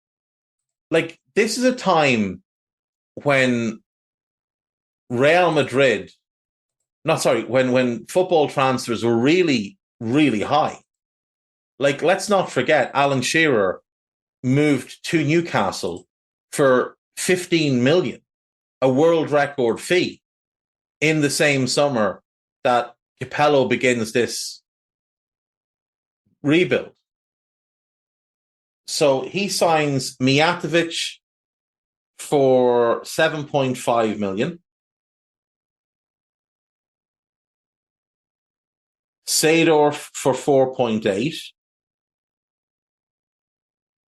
Like, this is a time when Real Madrid, when football transfers were really, really high. Like, let's not forget, Alan Shearer moved to Newcastle for 15 million, a world record fee, in the same summer that Capello begins this rebuild. So he signs Mijatovic for 7.5 million. Seedorf for 4.8.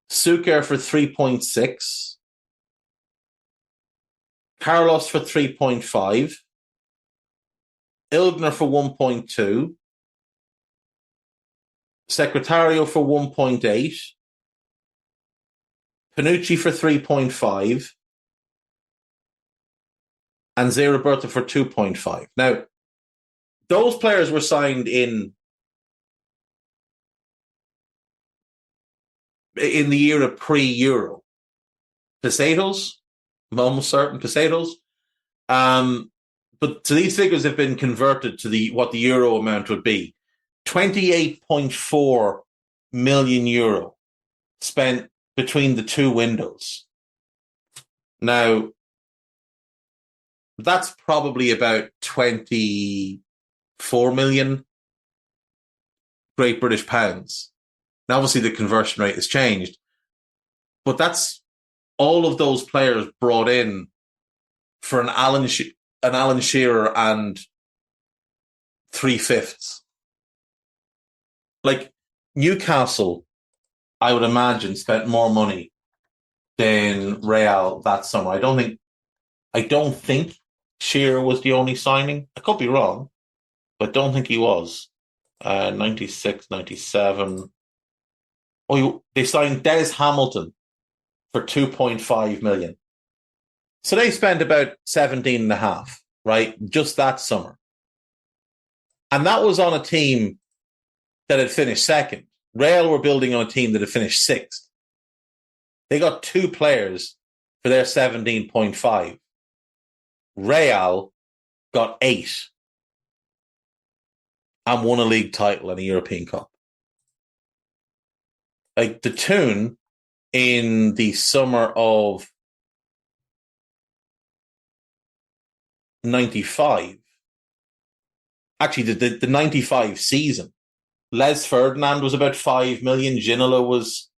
Suker for 3.6. Carlos for 3.5. Ilgner for 1.2. Secretario for 1.8. Panucci for 3.5. And Zé Roberto for 2.5. Now, those players were signed in the era pre-Euro. Pesetas, I'm almost certain pesetas. But so these figures have been converted to what the Euro amount would be. 28.4 million euro spent between the two windows. Now, that's probably about 24 million Great British pounds. Now, obviously, the conversion rate has changed, but that's all of those players brought in for an Alan Shearer and 3/5. Like Newcastle, I would imagine, spent more money than Real that summer. I don't think Shearer was the only signing. I could be wrong, but don't think he was. 96, 97. Oh, they signed Des Hamilton for 2.5 million. So they spent about 17 and a half, right? Just that summer. And that was on a team that had finished second. Real were building on a team that had finished sixth. They got two players for their 17.5. Real got 8 and won a league title and a European Cup. Like the tune in the summer of 95, actually the 95 season, Les Ferdinand was about 5 million. Ginola was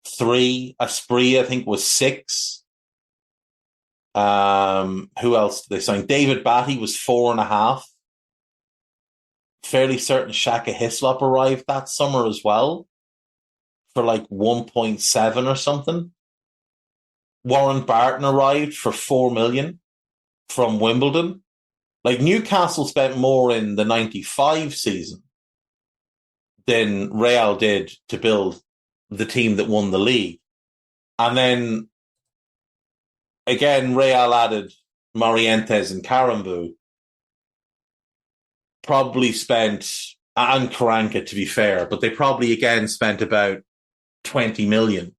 3. Asprilla, I think, was 6. Who else did they sign? David Batty was 4.5. Fairly certain Shaka Hislop arrived that summer as well for like 1.7 or something. Warren Barton arrived for 4 million from Wimbledon. Like Newcastle spent more in the 95 season than Real did to build the team that won the league. And then again, Real added Morientes and Carambou. Probably spent, and Karanka to be fair, but they probably again spent about 20 million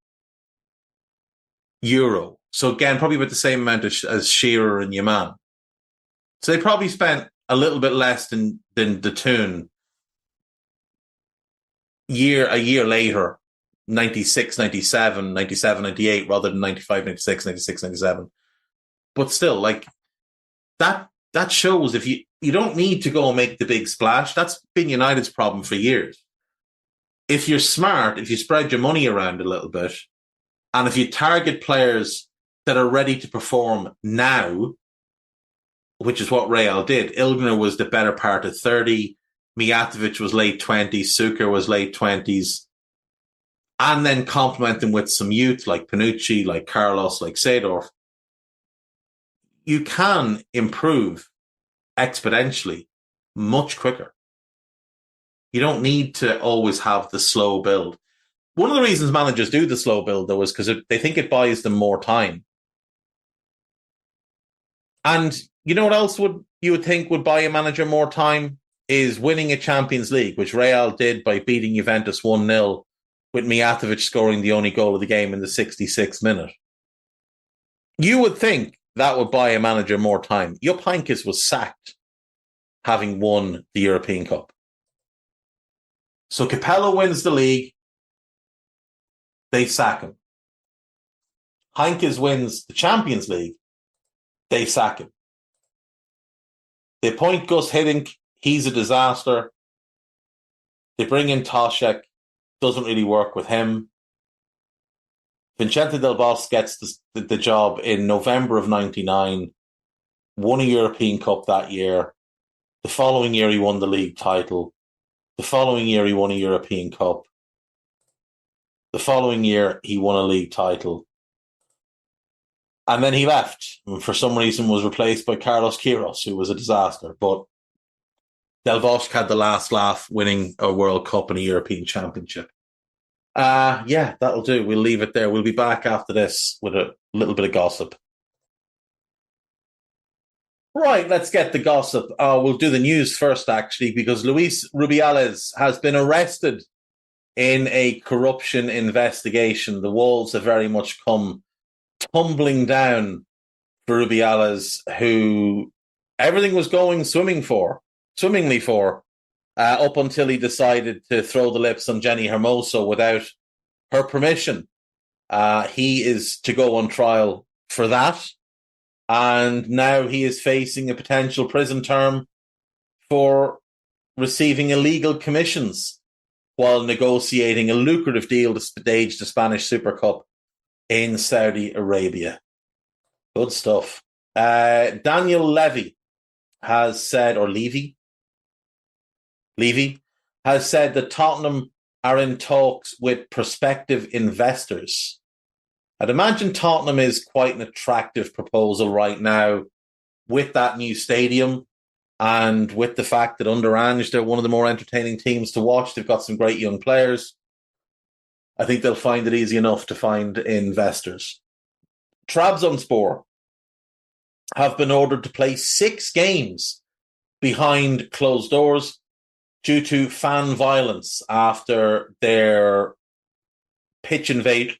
euro. So again, probably about the same amount as Shearer and Yaman. So they probably spent a little bit less than the tune a year later, 96, 97, 97, 98, rather than 95, 96, 96, 97. But still, like that shows if you don't need to go and make the big splash. That's been United's problem for years. If you're smart, if you spread your money around a little bit, and if you target players that are ready to perform now, which is what Real did. Ilgner was the better part of 30. Mijatovic was late 20s. Suker was late 20s. And then complement them with some youth like Panucci, like Carlos, like Seedorf. You can improve exponentially much quicker. You don't need to always have the slow build. One of the reasons managers do the slow build, though, is because they think it buys them more time. And you know what else you would think would buy a manager more time is winning a Champions League, which Real did by beating Juventus 1-0 with Mijatovic scoring the only goal of the game in the 66th minute. You would think that would buy a manager more time. Jupp Heynckes was sacked having won the European Cup. So Capello wins the league. They sack him. Heynckes wins the Champions League. They sack him. They appoint Gus Hiddink. He's a disaster. They bring in Toshek. Doesn't really work with him. Vicente Del Bosque gets the job in November of 99, won a European Cup that year. The following year, he won the league title. The following year, he won a European Cup. The following year, he won a league title. And then he left, and for some reason was replaced by Carlos Queiroz, who was a disaster. But Del Bosque had the last laugh, winning a World Cup and a European Championship. Yeah, that'll do. We'll leave it there. We'll be back after this with a little bit of gossip. Right, let's get the gossip. We'll do the news first, actually, because Luis Rubiales has been arrested in a corruption investigation. The walls have very much come tumbling down for Rubiales, who everything was going swimmingly for, up until he decided to throw the lips on Jenny Hermoso without her permission. He is to go on trial for that. And now he is facing a potential prison term for receiving illegal commissions while negotiating a lucrative deal to stage the Spanish Super Cup in Saudi Arabia. Good stuff. Daniel Levy has said, or Levy has said that Tottenham are in talks with prospective investors. I'd imagine Tottenham is quite an attractive proposal right now with that new stadium and with the fact that under Ange, they're one of the more entertaining teams to watch. They've got some great young players. I think they'll find it easy enough to find investors. Trabzonspor have been ordered to play 6 games behind closed doors due to fan violence after their pitch invasion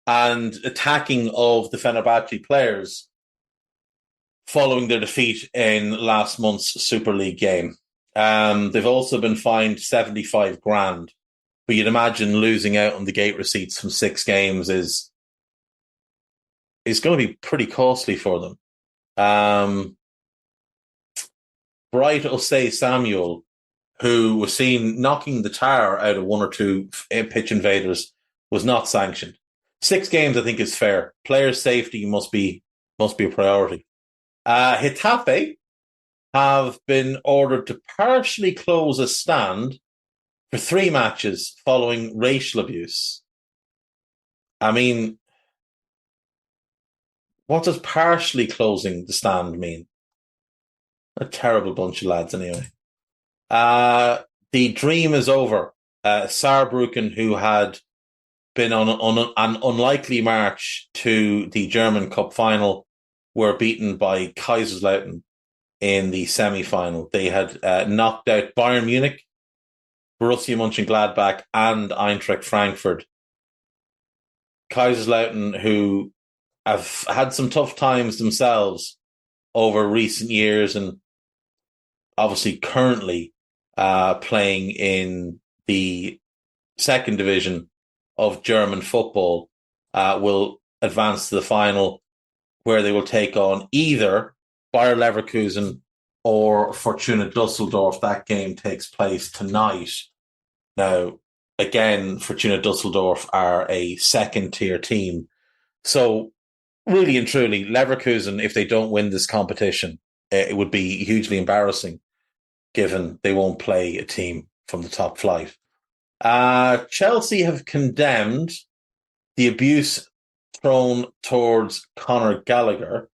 and attacking of the Fenerbahce players following their defeat in last month's Super League game. They've also been fined 75 grand, but you'd imagine losing out on the gate receipts from 6 games is going to be pretty costly for them. Bright Osei Samuel, who was seen knocking the tar out of 1 or 2 pitch invaders, was not sanctioned. 6 games, I think, is fair. Player safety must be a priority. Getafe have been ordered to partially close a stand for 3 matches following racial abuse. I mean, what does partially closing the stand mean? A terrible bunch of lads, anyway. The dream is over. Saarbrücken, who had been on an unlikely march to the German Cup final, were beaten by Kaiserslautern in the semi-final. They had knocked out Bayern Munich, Borussia Mönchengladbach, and Eintracht Frankfurt. Kaiserslautern, who have had some tough times themselves over recent years and obviously currently playing in the 2nd division of German football, will advance to the final, where they will take on either Bayer Leverkusen or Fortuna Dusseldorf. That game takes place tonight. Now, again, Fortuna Dusseldorf are a 2nd-tier team. So, really and truly, Leverkusen, if they don't win this competition, it would be hugely embarrassing, given they won't play a team from the top flight. Chelsea have condemned the abuse thrown towards Conor Gallagher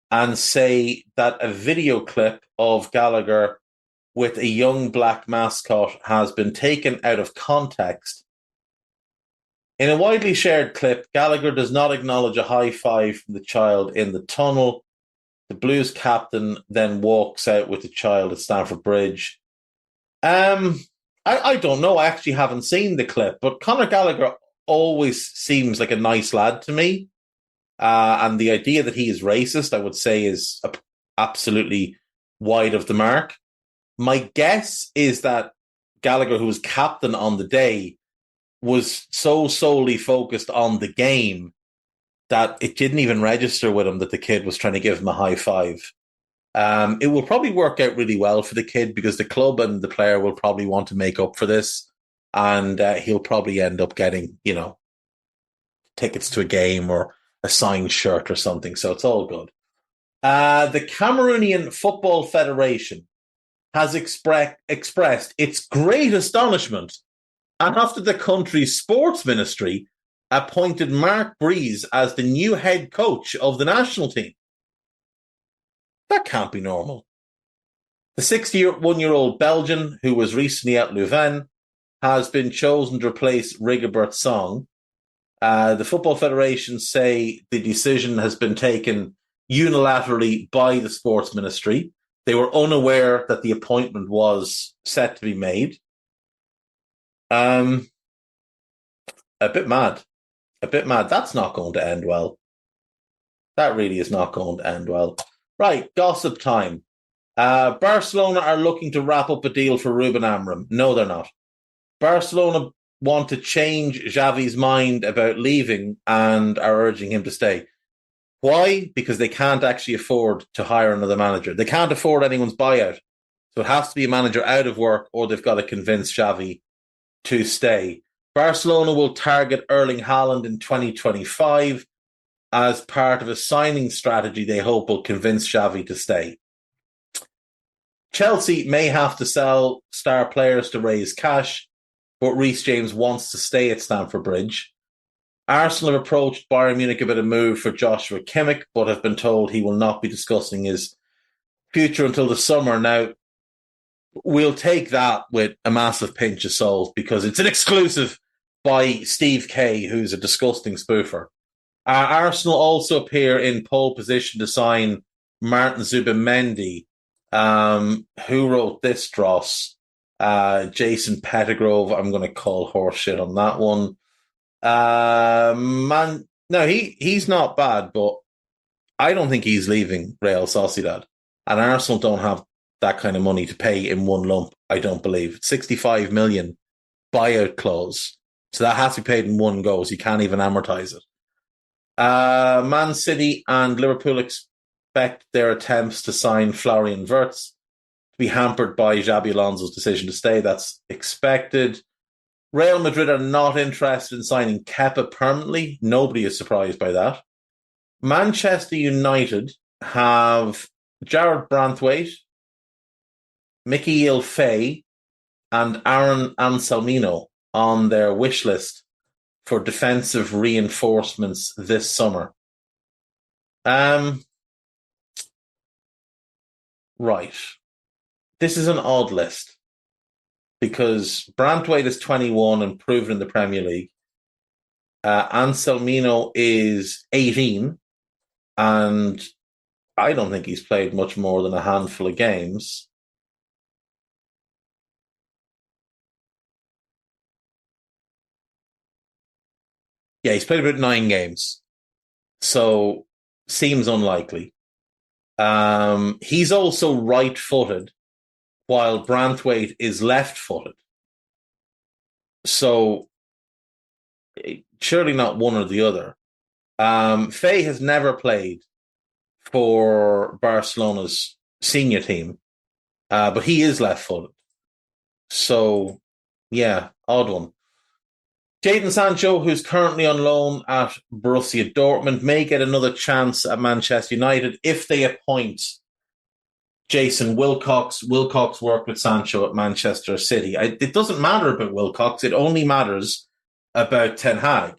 and say that a video clip of Gallagher with a young black mascot has been taken out of context. In a widely shared clip, Gallagher does not acknowledge a high five from the child in the tunnel. The Blues captain then walks out with the child at Stamford Bridge. I don't know. I actually haven't seen the clip, but Conor Gallagher always seems like a nice lad to me. And the idea that he is racist, I would say, is absolutely wide of the mark. My guess is that Gallagher, who was captain on the day, was so solely focused on the game that it didn't even register with him that the kid was trying to give him a high five. It will probably work out really well for the kid because the club and the player will probably want to make up for this, and he'll probably end up getting, tickets to a game or a signed shirt or something. So it's all good. The Cameroonian Football Federation has expressed its great astonishment after the country's sports ministry appointed Mark Breeze as the new head coach of the national team. That can't be normal. The 61-year-old Belgian, who was recently at Louvain, has been chosen to replace Rigobert Song. The Football Federation say the decision has been taken unilaterally by the sports ministry. They were unaware that the appointment was set to be made. A bit mad. That's not going to end well. That really is not going to end well. Right, gossip time. Barcelona are looking to wrap up a deal for Ruben Amorim. No, they're not. Barcelona want to change Xavi's mind about leaving and are urging him to stay. Why? Because they can't actually afford to hire another manager. They can't afford anyone's buyout. So it has to be a manager out of work, or they've got to convince Xavi to stay. Barcelona will target Erling Haaland in 2025 as part of a signing strategy they hope will convince Xavi to stay. Chelsea may have to sell star players to raise cash, but Reece James wants to stay at Stamford Bridge. Arsenal have approached Bayern Munich about a move for Joshua Kimmich, but have been told he will not be discussing his future until the summer. Now, we'll take that with a massive pinch of salt because it's an exclusive by Steve Kay, who's a disgusting spoofer. Arsenal also appear in pole position to sign Martin Zubimendi. Who wrote this dross? Jason Pettigrove. I'm going to call horseshit on that one. He's not bad, but I don't think he's leaving Real Sociedad. And Arsenal don't have that kind of money to pay in one lump, I don't believe. 65 million buyout clause. So that has to be paid in one go, so you can't even amortize it. Man City and Liverpool expect their attempts to sign Florian Wirtz to be hampered by Xabi Alonso's decision to stay. That's expected. Real Madrid are not interested in signing Kepa permanently. Nobody is surprised by that. Manchester United have Jared Branthwaite, Mikel Faye, and Aaron Anselmino on their wish list for defensive reinforcements this summer. Right. This is an odd list because Branthwaite is 21 and proven in the Premier League. Anselmino is 18 and I don't think he's played much more than a handful of games. Yeah, he's played about 9 games. So, seems unlikely. He's also right-footed, while Branthwaite is left-footed. So, surely not one or the other. Faye has never played for Barcelona's senior team, but he is left-footed. So, yeah, odd one. Jadon Sancho, who's currently on loan at Borussia Dortmund, may get another chance at Manchester United if they appoint Jason Wilcox. Wilcox worked with Sancho at Manchester City. It doesn't matter about Wilcox. It only matters about Ten Hag.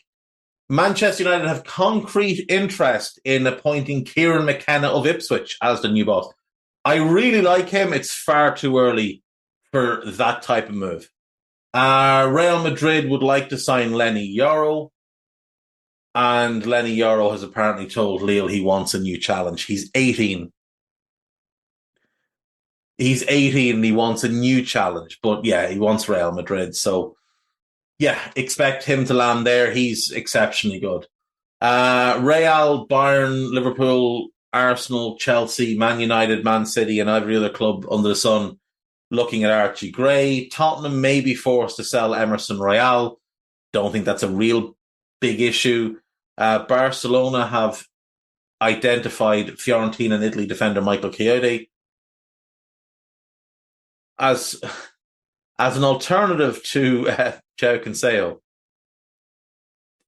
Manchester United have concrete interest in appointing Kieran McKenna of Ipswich as the new boss. I really like him. It's far too early for that type of move. Real Madrid would like to sign Lenny Yoro, and Lenny Yoro has apparently told Lille he wants a new challenge. He's 18. He's 18 and he wants a new challenge, but yeah, he wants Real Madrid. So yeah, expect him to land there. He's exceptionally good. Real, Bayern, Liverpool, Arsenal, Chelsea, Man United, Man City, and every other club under the sun looking at Archie Gray. Tottenham may be forced to sell Emerson Royale. Don't think that's a real big issue. Barcelona have identified Fiorentina and Italy defender Michael Chiodi as an alternative to João Cancelo.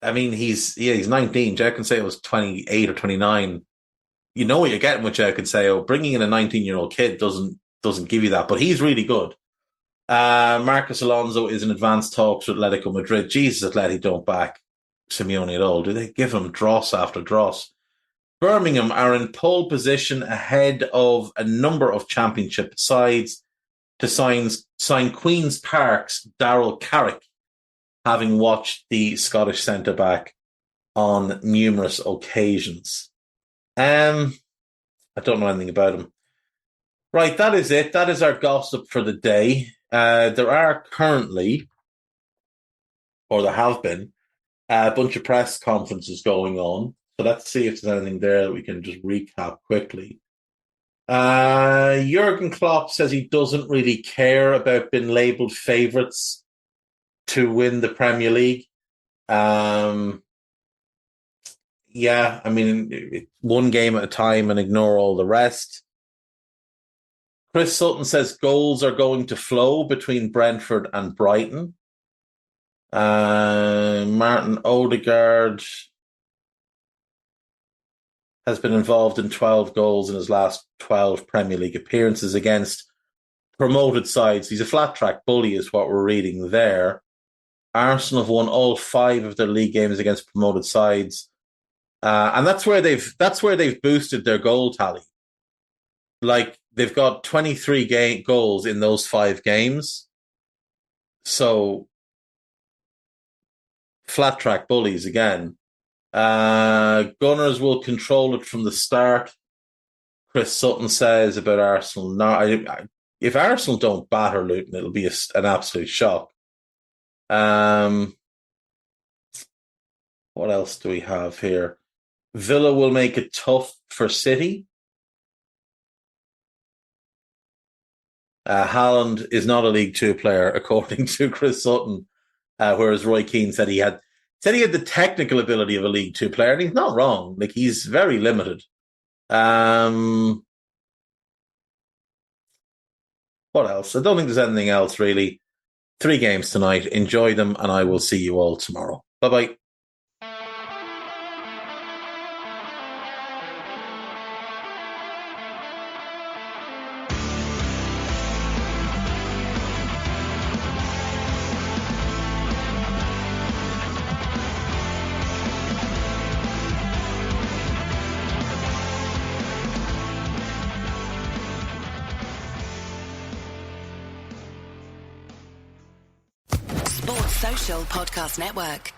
I mean, he's 19. Joe Cancelo was 28 or 29. You know what you're getting with Joe Cancelo. Bringing in a 19-year-old kid doesn't give you that, but he's really good. Marcus Alonso is in advanced talks with Atletico Madrid. Jesus, Atleti don't back Simeone at all. Do they give him dross after dross? Birmingham are in pole position ahead of a number of championship sides to sign Queen's Park's Daryl Carrick, having watched the Scottish centre-back on numerous occasions. I don't know anything about him. Right, that is it. That is our gossip for the day. There are currently, or there have been, a bunch of press conferences going on. So let's see if there's anything there that we can just recap quickly. Jurgen Klopp says he doesn't really care about being labelled favourites to win the Premier League. Yeah, I mean, one game at a time and ignore all the rest. Chris Sutton says goals are going to flow between Brentford and Brighton. Martin Odegaard has been involved in 12 goals in his last 12 Premier League appearances against promoted sides. He's a flat track bully is what we're reading there. Arsenal have won all 5 of their league games against promoted sides. And that's where they've boosted their goal tally. Like, they've got 23 goals in those 5 games. So, flat track bullies again. Gunners will control it from the start. Chris Sutton says about Arsenal. No, if Arsenal don't batter Luton, it'll be an absolute shock. What else do we have here? Villa will make it tough for City. Haaland is not a League Two player, according to Chris Sutton, whereas Roy Keane said he had the technical ability of a League Two player, and he's not wrong. Like, he's very limited. What else? I don't think there's anything else, really. 3 games tonight. Enjoy them, and I will see you all tomorrow. Bye-bye. Podcast Network.